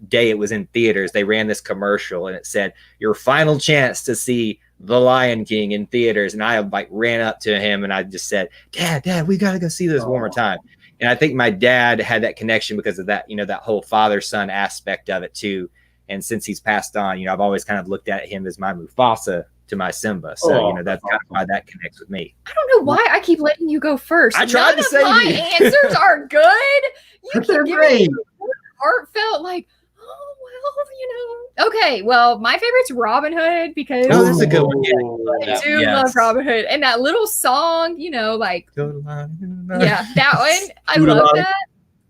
day it was in theaters, they ran this commercial and it said, your final chance to see The Lion King in theaters. And I ran up to him and I just said, Dad, we got to go see this one more time. And I think my dad had that connection because of that, that whole father-son aspect of it too. And since he's passed on, I've always kind of looked at him as my Mufasa to my Simba. So, that's kind of why that connects with me. I don't know why I keep letting you go first. I tried to say my answers are good. You keep giving me heartfelt, Okay, well, my favorite's Robin Hood because that's a good one. Yeah. I do love Robin Hood. And that little song, yeah, that one. I love that.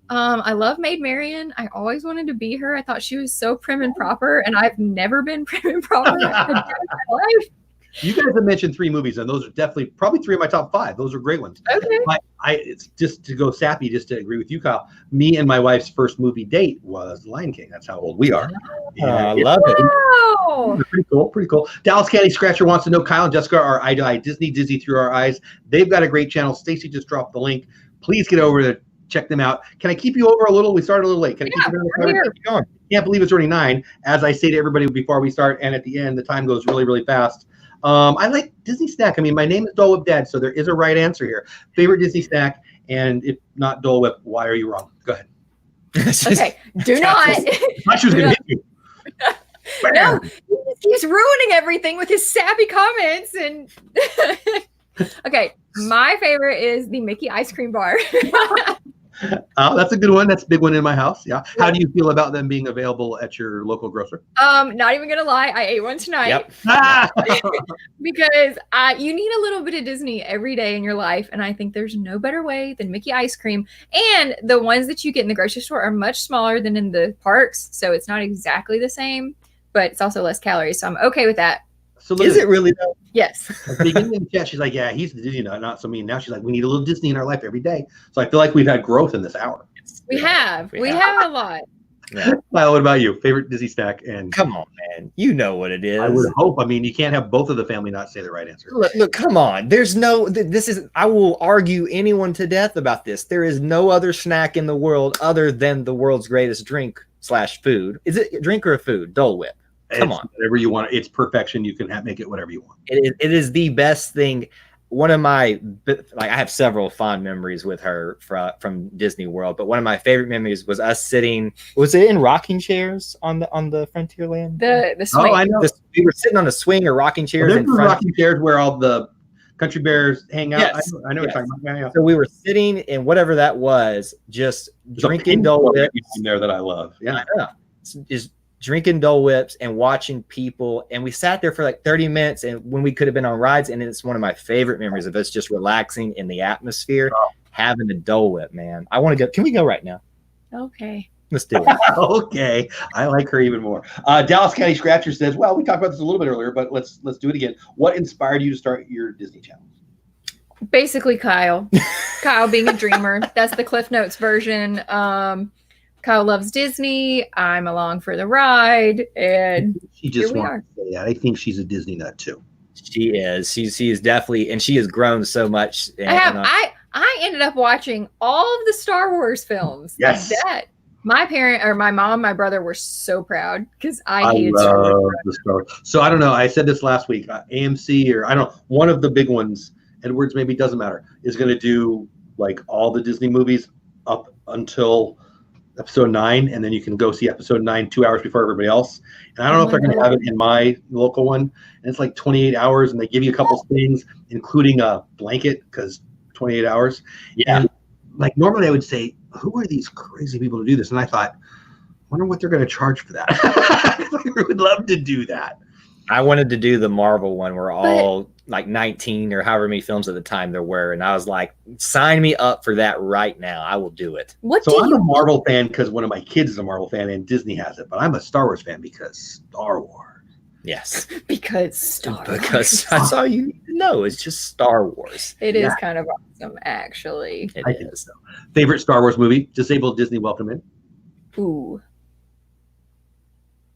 I love Maid Marian. I always wanted to be her. I thought she was so prim and proper, and I've never been prim and proper in my life. You guys have mentioned 3 movies, and those are probably 3 of my top 5. Those are great ones. Okay. It's just to go sappy, just to agree with you, Kyle. Me and my wife's first movie date was Lion King. That's how old we are. I love it. Wow. Pretty cool. Dallas Candy Scratcher wants to know Kyle and Jessica are i2i Disney Through Our Eyes. They've got a great channel. Stacy just dropped the link. Please get over to check them out. Can I keep you over a little? We started a little late. Can I keep you over? Keep going. Can't believe it's already 9. As I say to everybody before we start, and at the end, the time goes really, really fast. I like Disney snack. I mean, my name is Dole Whip Dad, so there is a right answer here. Favorite Disney snack, and if not Dole Whip, why are you wrong? Go ahead. Okay, do not. I she was going to hit you. No, he just keeps ruining everything with his sappy comments. And okay, my favorite is the Mickey ice cream bar. That's a good one. That's a big one in my house. Yeah. How do you feel about them being available at your local grocer? Not even gonna lie, I ate one tonight. Yep. Because you need a little bit of Disney every day in your life, and I think there's no better way than Mickey ice cream. And the ones that you get in the grocery store are much smaller than in the parks, so it's not exactly the same, but it's also less calories. So I'm okay with that. So is it really though? Yes. at the beginning of the chat, she's like, yeah, he's the Disney nut, not so mean. Now she's like, we need a little Disney in our life every day. So I feel like we've had growth in this hour. We have a lot. Yeah. Well, what about you? Favorite Disney snack? And Come on, man. You know what it is. I would hope. I mean, you can't have both of the family not say the right answer. Look, come on. There's no, this is, I will argue anyone to death about this. There is no other snack in the world other than the world's greatest drink / food. Is it a drink or a food? Dole Whip. Come on. Whatever you want. It's perfection. You can make it whatever you want. It is the best thing. One of my, I have several fond memories with her from Disney World, but one of my favorite memories was us sitting, was it in rocking chairs on the Frontierland? The swing. Oh, I know. We were sitting on a swing or rocking chairs. There's rocking chairs where all the country bears hang out. Yes. I know what you're talking about. Yeah. So we were sitting in whatever that was, just drinking Dole Whips. There that I love. Yeah. Just drinking Dole Whips and watching people. And we sat there for like 30 minutes and when we could have been on rides. And it's one of my favorite memories of us just relaxing in the atmosphere, having a Dole Whip, man. I want to go. Can we go right now? Okay. Let's do it. Okay. I like her even more. Dallas County Scratcher says, well, we talked about this a little bit earlier, but let's do it again. What inspired you to start your Disney channel? Basically Kyle. Kyle being a dreamer. That's the Cliff Notes version. Kyle loves Disney. I'm along for the ride, and she just wants to say that. I think she's a Disney nut too. She is. She is definitely, and she has grown so much. I ended up watching all of the Star Wars films. Yes. Like that. My mom, my brother were so proud because I hated love Star Wars. the Star Wars. So I don't know. I said this last week. AMC or I don't know, one of the big ones. Edwards maybe doesn't matter. Is going to do like all the Disney movies up until episode 9, and then you can go see episode 9 2 hours before everybody else. And I don't know if they're going to have it in my local one. And it's like 28 hours, and they give you a couple things, including a blanket, because 28 hours. Yeah. And like normally I would say, who are these crazy people to do this? And I thought, wonder what they're going to charge for that. I would love to do that. I wanted to do the Marvel one where all like 19 or however many films at the time there were. And I was like, sign me up for that right now. I will do it. I'm a Marvel fan because one of my kids is a Marvel fan and Disney has it. But I'm a Star Wars fan because Star Wars. Yes. Because Star Wars. Because that's all you need to know. It's just Star Wars. It is kind of awesome, actually. I think so. Favorite Star Wars movie? Disabled Disney Welcome In. Ooh.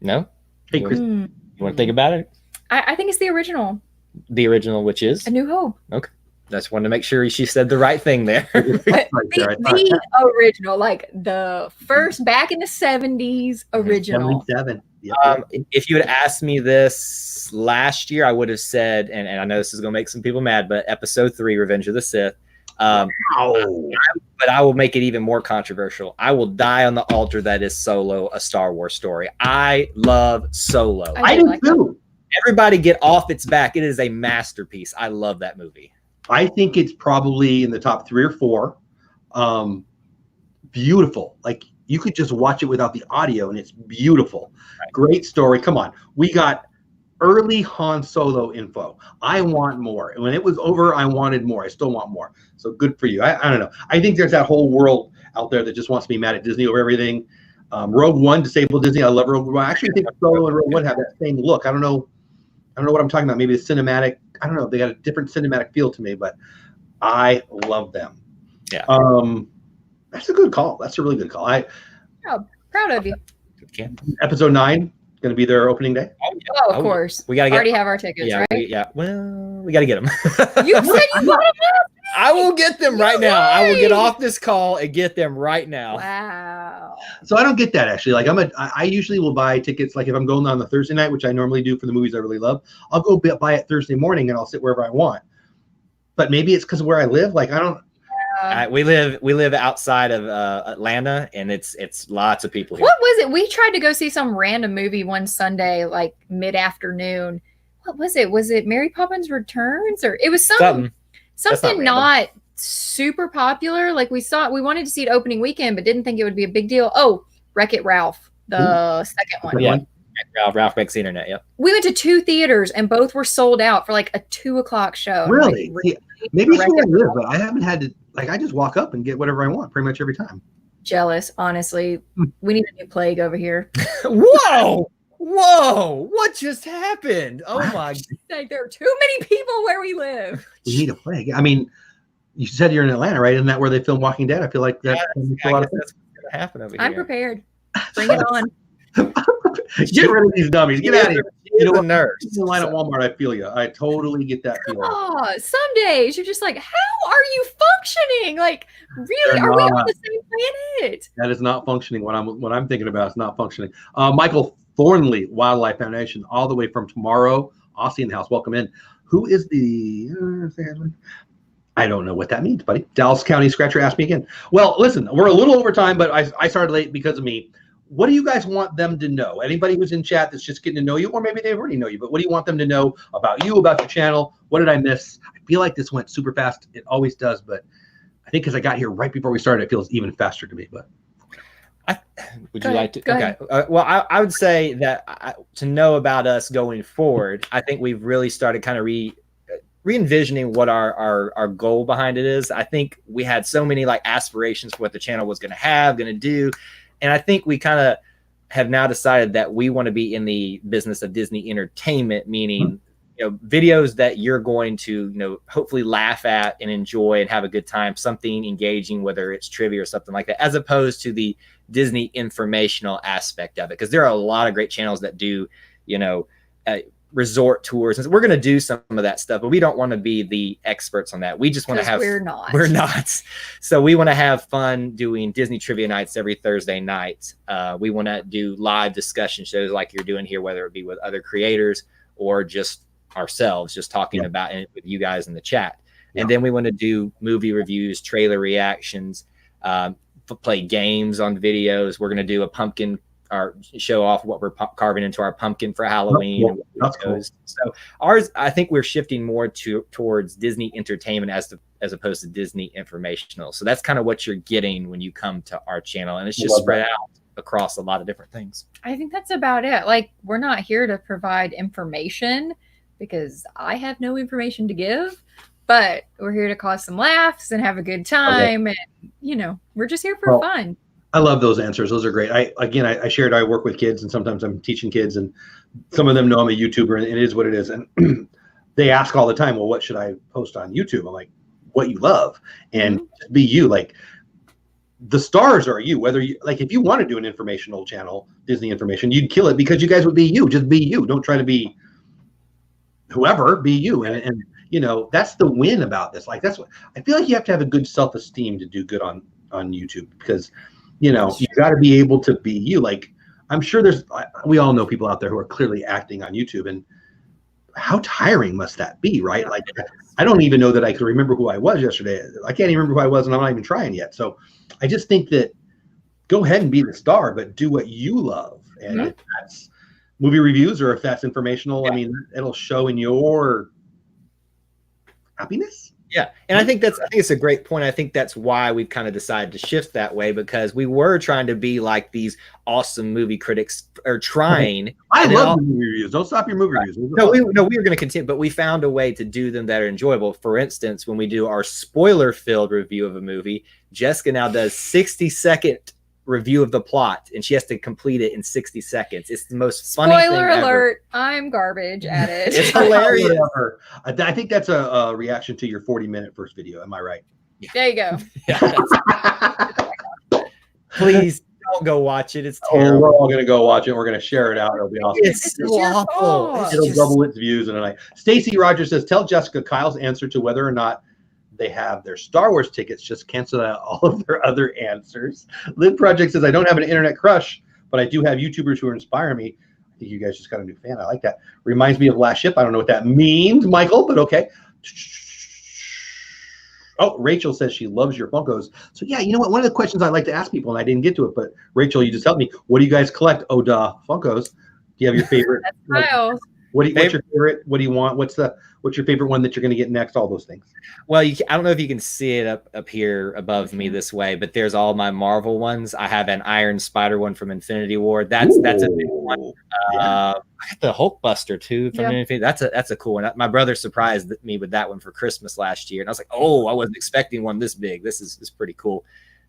No? Hey, Chris. You want to think about it? I think it's the original. The original, which is? A New Hope. Okay. Just wanted to make sure she said the right thing there. The original, like the first back in the 70s original. 77. Yep. If you had asked me this last year, I would have said, and I know this is going to make some people mad, but episode 3, Revenge of the Sith. But I will make it even more controversial. I will die on the altar that is Solo, a Star Wars story. I love Solo. I do too. Everybody get off its back. It is a masterpiece. I love that movie. I think it's probably in the top 3 or 4. Beautiful. Like you could just watch it without the audio and it's beautiful. Right. Great story. Come on. We got early Han Solo info. I want more. And when it was over, I wanted more. I still want more. So good for you. I don't know. I think there's that whole world out there that just wants to be mad at Disney over everything. Rogue One, disabled Disney. I love Rogue One. I actually think Solo and Rogue One have that same look. I don't know what I'm talking about. Maybe the cinematic. I don't know. They got a different cinematic feel to me, but I love them. Yeah. That's a good call. That's a really good call. Proud of you. Episode 9 going to be their opening day. Oh, of course. We got to already have our tickets, right? Well, we got to get them. You said you wanted them. I will get them right now. I will get off this call and get them right now. Wow. So I don't get that actually. Like I usually will buy tickets. Like if I'm going on the Thursday night, which I normally do for the movies I really love, I'll go buy it Thursday morning and I'll sit wherever I want. But maybe it's because of where I live. Like I don't. We live outside of Atlanta, and it's lots of people here. What was it? We tried to go see some random movie one Sunday, like mid-afternoon. What was it? Was it Mary Poppins Returns, or it was something not super popular? Like we wanted to see it opening weekend, but didn't think it would be a big deal. Oh, Wreck-It Ralph, the second one. Yeah. Ralph Breaks the Internet. Yep. We went to 2 theaters and both were sold out for like a 2:00 show. Really? Like, maybe it's where I live, but I haven't had to. Like I just walk up and get whatever I want pretty much every time. Jealous, honestly. We need a new plague over here. Whoa! Whoa, what just happened? Oh my. Like, there are too many people where we live. We need to play again. I mean, you said you're in Atlanta, right? Isn't that where they film Walking Dead? I feel like that's a lot of that's what's going to happen over here. I'm prepared. Bring it on. Get rid of these dummies. Get out of here. You know what? Nurse. In line at Walmart, I feel you. I totally get that feeling. Oh, some days you're just like, how are you functioning? Like, really, They're are we on not. the same planet? That is not functioning. What I'm thinking about is not functioning. Michael Thornley, Wildlife Foundation, all the way from tomorrow. Aussie in the house. Welcome in. Who is the? I don't know what that means, buddy. Dallas County Scratcher asked me again. Well, listen, we're a little over time, but I started late because of me. What do you guys want them to know? Anybody who's in chat that's just getting to know you, or maybe they already know you, but what do you want them to know about you, about your channel? What did I miss? I feel like this went super fast. It always does, but I think because I got here right before we started, it feels even faster to me. But would you like to? Okay. Well, I would say that to know about us going forward, I think we've really started kind of re-envisioning what our goal behind it is. I think we had so many like aspirations for what the channel was going to do. And I think we kind of have now decided that we want to be in the business of Disney entertainment, meaning, videos that you're going to, hopefully laugh at and enjoy and have a good time, something engaging, whether it's trivia or something like that, as opposed to the Disney informational aspect of it. Because there are a lot of great channels that do, resort tours, and we're going to do some of that stuff, but we don't want to be the experts on that. We just want to have we're not. So we want to have fun doing Disney trivia nights every Thursday night. We want to do live discussion shows like you're doing here, whether it be with other creators or just ourselves, just talking about it with you guys in the chat. And then we want to do movie reviews, trailer reactions, play games on videos. We're going to do a pumpkin, or show off what we're carving into our pumpkin for Halloween. That's cool. So ours, I think we're shifting more towards Disney entertainment as opposed to Disney informational. So that's kind of what you're getting when you come to our channel, and it's just spread out across a lot of different things. I think that's about it. Like, we're not here to provide information because I have no information to give, but we're here to cause some laughs and have a good time. And, we're just here for fun. I love those answers. Those are great. I shared, I work with kids, and sometimes I'm teaching kids, and some of them know I'm a YouTuber, and it is what it is. And they ask all the time, well, what should I post on YouTube? I'm like, what you love, and be you. Like, the stars are you, whether you, like, if you want to do an informational channel, Disney information, you'd kill it because you guys would be you. Just be you. Don't try to be whoever, be you. And that's the win about this. Like, that's what I feel like. You have to have a good self-esteem to do good on YouTube, because you got to be able to be you. Like, I'm sure we all know people out there who are clearly acting on YouTube, and how tiring must that be, right? Like, I don't even know that I could remember who I was yesterday. I can't even remember who I was, and I'm not even trying yet. So I just think that go ahead and be the star, but do what you love. And if that's movie reviews or if that's informational, I mean, it'll show in your happiness. Yeah. And I think it's a great point. I think that's why we've kind of decided to shift that way, because we were trying to be like these awesome movie critics, or trying. I love movie reviews. Don't stop your movie reviews. No, we were going to continue, but we found a way to do them that are enjoyable. For instance, when we do our spoiler-filled review of a movie, Jessica now does 60-second review of the plot, and she has to complete it in 60 seconds. It's the most funny thing Spoiler ever. alert, I'm garbage at it. It's hilarious. I think that's a reaction to your 40-minute first video. Am I right? There you go. Please don't go watch it. It's terrible. We're all going to go watch it. We're going to share it out. It'll be awesome. It's so awful. It'll double its views in a night. Stacy Rogers says, tell Jessica Kyle's answer to whether or not they have their Star Wars tickets. Just cancel out all of their other answers. Lid Project says, I don't have an internet crush, but I do have YouTubers who inspire me. I think you guys just got a new fan. I like that. Reminds me of Last Ship. I don't know what that means, Michael, but okay. Oh, Rachel says she loves your Funkos. So yeah, you know what? One of the questions I like to ask people, and I didn't get to it, but Rachel, you just helped me. What do you guys collect? Oh, duh, Funkos. Do you have your favorite? That's what's your favorite? What do you want? What's your favorite one that you're going to get next? All those things. Well, I don't know if you can see it up here above me this way, but there's all my Marvel ones. I have an Iron Spider one from Infinity War. That's a big one. I got the Hulkbuster too from Infinity. That's a cool one. My brother surprised me with that one for Christmas last year, and I was like, oh, I wasn't expecting one this big. This is pretty cool.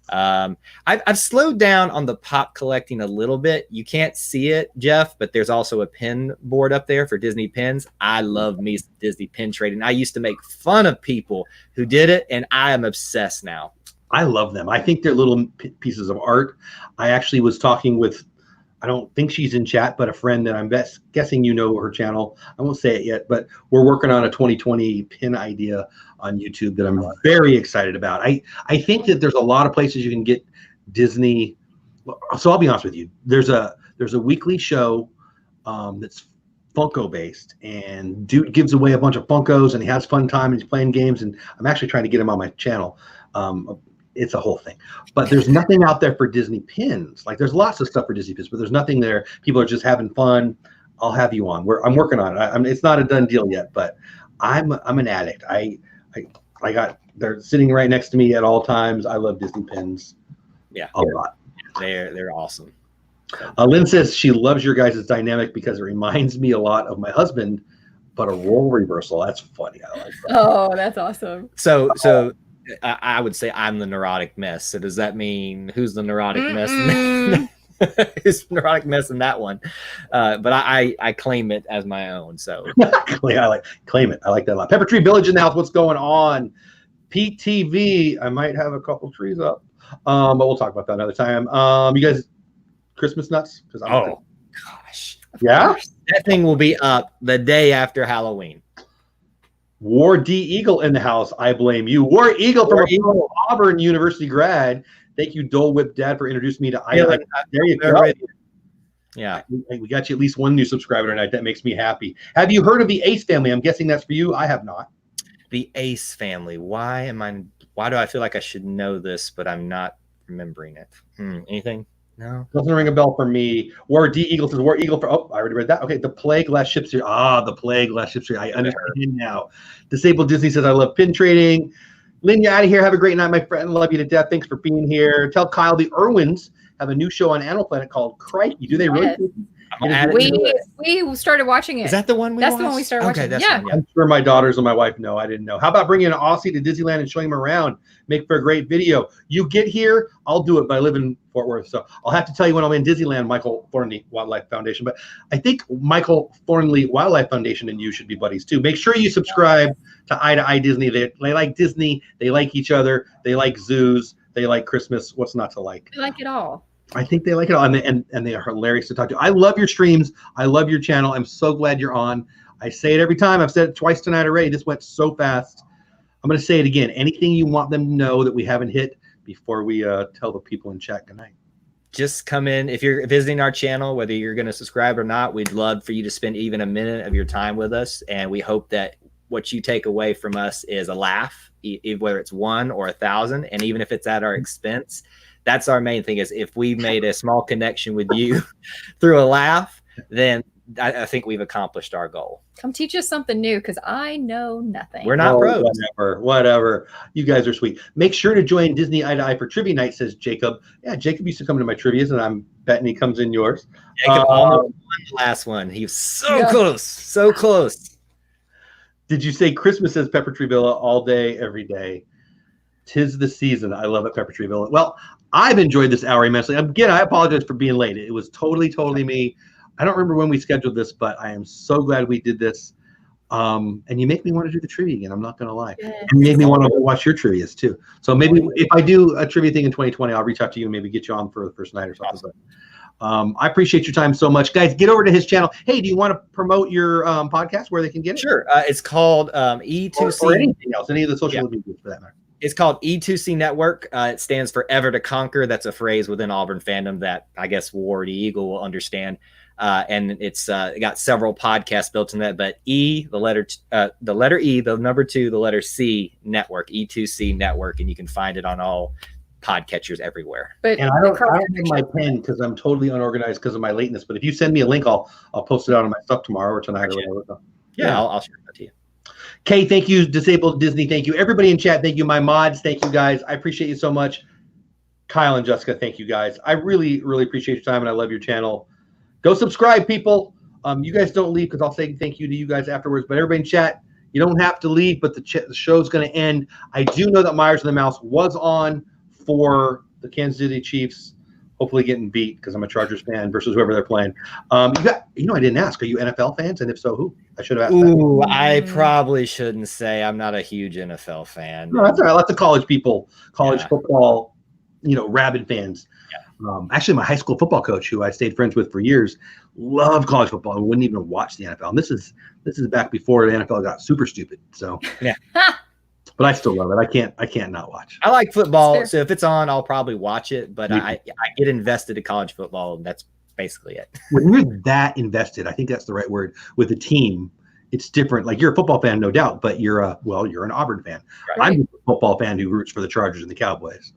I've slowed down on the pop collecting a little bit. You can't see it, Jeff, but there's also a pin board up there for Disney pins. I love me some Disney pin trading. I used to make fun of people who did it, and I am obsessed now. I love them. I think they're little pieces of art. I actually was talking with, I don't think she's in chat, but a friend that I'm guessing you know her channel. I won't say it yet, but we're working on a 2020 pin idea on YouTube that I'm very excited about. I think that there's a lot of places you can get Disney. So I'll be honest with you. There's a weekly show that's Funko based, and dude gives away a bunch of Funkos and he has fun time and he's playing games, and I'm actually trying to get him on my channel. It's a whole thing, but there's nothing out there for Disney pins. Like there's lots of stuff for Disney pins, but there's nothing there. People are just having fun. I'll have you on. I'm working on it. It's not a done deal yet, but I'm an addict. They're sitting right next to me at all times. I love Disney pins. Yeah, a lot. They're awesome. Lynn says she loves your guys' dynamic because it reminds me a lot of my husband, but a role reversal. That's funny. I like that. Oh, that's awesome. So I would say I'm the neurotic mess. So does that mean who's the neurotic mess? Who's the neurotic mess in that one? But I claim it as my own. So claim it. I like that a lot. Pepper Tree Village in the house. What's going on? PTV. I might have a couple trees up, but we'll talk about that another time. You guys, Christmas nuts? Oh gosh, yeah. That thing will be up the day after Halloween. War D Eagle in the house. I blame you. War Eagle from Auburn University grad. Thank you, Dole Whip Dad, for introducing me to i2i. There you go. Yeah. We got you at least one new subscriber tonight. That makes me happy. Have you heard of the Ace family? I'm guessing that's for you. I have not. The Ace family. Why do I feel like I should know this, but I'm not remembering it? Anything? No. Doesn't ring a bell for me. War D Eagle says War Eagle for I already read that. Okay, the Plague Last Ship Series. The Plague Last Ship Series. I understand now. Disabled Disney says I love pin trading. Lynn, you're out of here. Have a great night, my friend. Love you to death. Thanks for being here. Tell Kyle the Irwins have a new show on Animal Planet called Crikey. Do they really? We started watching it. Is that the one we watched? That's the one we started watching. Yeah. I'm sure my daughters and my wife know. I didn't know. How about bringing an Aussie to Disneyland and showing him around? Make for a great video. You get here, I'll do it, but I live in Fort Worth. So I'll have to tell you when I'm in Disneyland, Michael Thornley Wildlife Foundation. But I think Michael Thornley Wildlife Foundation and you should be buddies too. Make sure you subscribe to i2i Disney. They like Disney. They like each other. They like zoos. They like Christmas. What's not to like? They like it all. I think they like it all, and they are hilarious to talk to. I love your streams. I love your channel. I'm so glad you're on. I say it every time. I've said it twice tonight already. This went so fast. I'm going to say it again. Anything you want them to know that we haven't hit before we tell the people in chat good night? Just come in. If you're visiting our channel, whether you're going to subscribe or not, we'd love for you to spend even a minute of your time with us, and we hope that what you take away from us is a laugh, whether it's 1 or 1,000, and even if it's at our expense. That's our main thing, is if we made a small connection with you through a laugh, then I think we've accomplished our goal. Come teach us something new, because I know nothing. We're not pros. Whatever. You guys are sweet. Make sure to join Disney i2i for Trivia Night, says Jacob. Yeah, Jacob used to come into my trivias, and I'm betting he comes in yours. Jacob almost won the last one. He was so close. So close. Did you say Christmas says Pepper Tree Villa all day, every day? 'Tis the season. I love it, Pepper Tree Villa. Well, I've enjoyed this hour immensely. Again, I apologize for being late. It was totally me. I don't remember when we scheduled this, but I am so glad we did this. And you make me want to do the trivia again. I'm not going to lie. Yes. You made me want to watch your trivias too. So maybe if I do a trivia thing in 2020, I'll reach out to you and maybe get you on for the first night or something. Awesome. I appreciate your time so much. Guys, get over to his channel. Hey, do you want to promote your podcast where they can get it? Sure. It's called E2C. Or anything else, any of the social media for that matter. It's called E2C Network. It stands for Ever to Conquer. That's a phrase within Auburn fandom that I guess Ward Eagle will understand. And it's got several podcasts built in that. But the letter E, the number 2, the letter C Network, E2C Network, and you can find it on all podcatchers everywhere. But and I don't have my pen because I'm totally unorganized because of my lateness. But if you send me a link, I'll post it out on my stuff tomorrow or tonight or whatever. Yeah, I'll share that to you. Kay, thank you. Disabled Disney, thank you. Everybody in chat, thank you. My mods, thank you guys. I appreciate you so much. Kyle and Jessica, thank you guys. I really, really appreciate your time and I love your channel. Go subscribe, people. You guys don't leave because I'll say thank you to you guys afterwards. But everybody in chat, you don't have to leave, but the show's going to end. I do know that Myers and the Mouse was on for the Kansas City Chiefs hopefully getting beat because I'm a Chargers fan versus whoever they're playing. I didn't ask. Are you NFL fans? And if so, who? I should have asked that. Ooh, I probably shouldn't say. I'm not a huge NFL fan. No, that's all right. Lots of college people, football, rabid fans. Yeah. Actually, my high school football coach, who I stayed friends with for years, loved college football and wouldn't even watch the NFL. And this is back before the NFL got super stupid. So yeah. But I still love it. I can't not watch. I like football, so if it's on, I'll probably watch it. But I get invested in college football, and that's basically it. When you're that invested, I think that's the right word. With a team, it's different. Like you're a football fan, no doubt, but you're an Auburn fan. Right. I'm a football fan who roots for the Chargers and the Cowboys.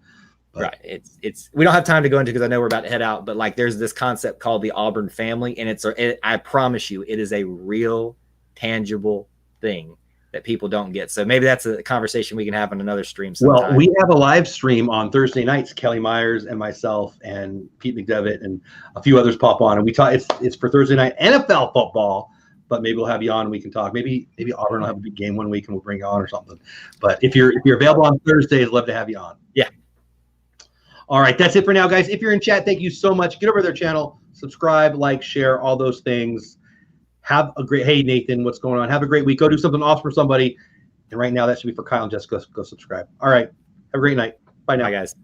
But. Right. It's we don't have time to go into because I know we're about to head out. But like, there's this concept called the Auburn family, and I promise you, it is a real, tangible thing that people don't get. So maybe that's a conversation we can have on another stream sometime. Well, we have a live stream on Thursday nights. Kelly Myers and myself and Pete McDevitt and a few others pop on, and we talk. It's for Thursday night NFL football, but maybe we'll have you on and we can talk. Maybe Auburn will have a big game one week and we'll bring you on or something. But if you're available on Thursdays, I'd love to have you on. Yeah. All right, that's it for now, guys. If you're in chat, thank you so much. Get over to their channel, subscribe, like, share, all those things. Have a great, hey, Nathan, what's going on? Have a great week. Go do something awesome for somebody. And right now, that should be for Kyle and Jessica. Go subscribe. All right. Have a great night. Bye now. Bye, guys.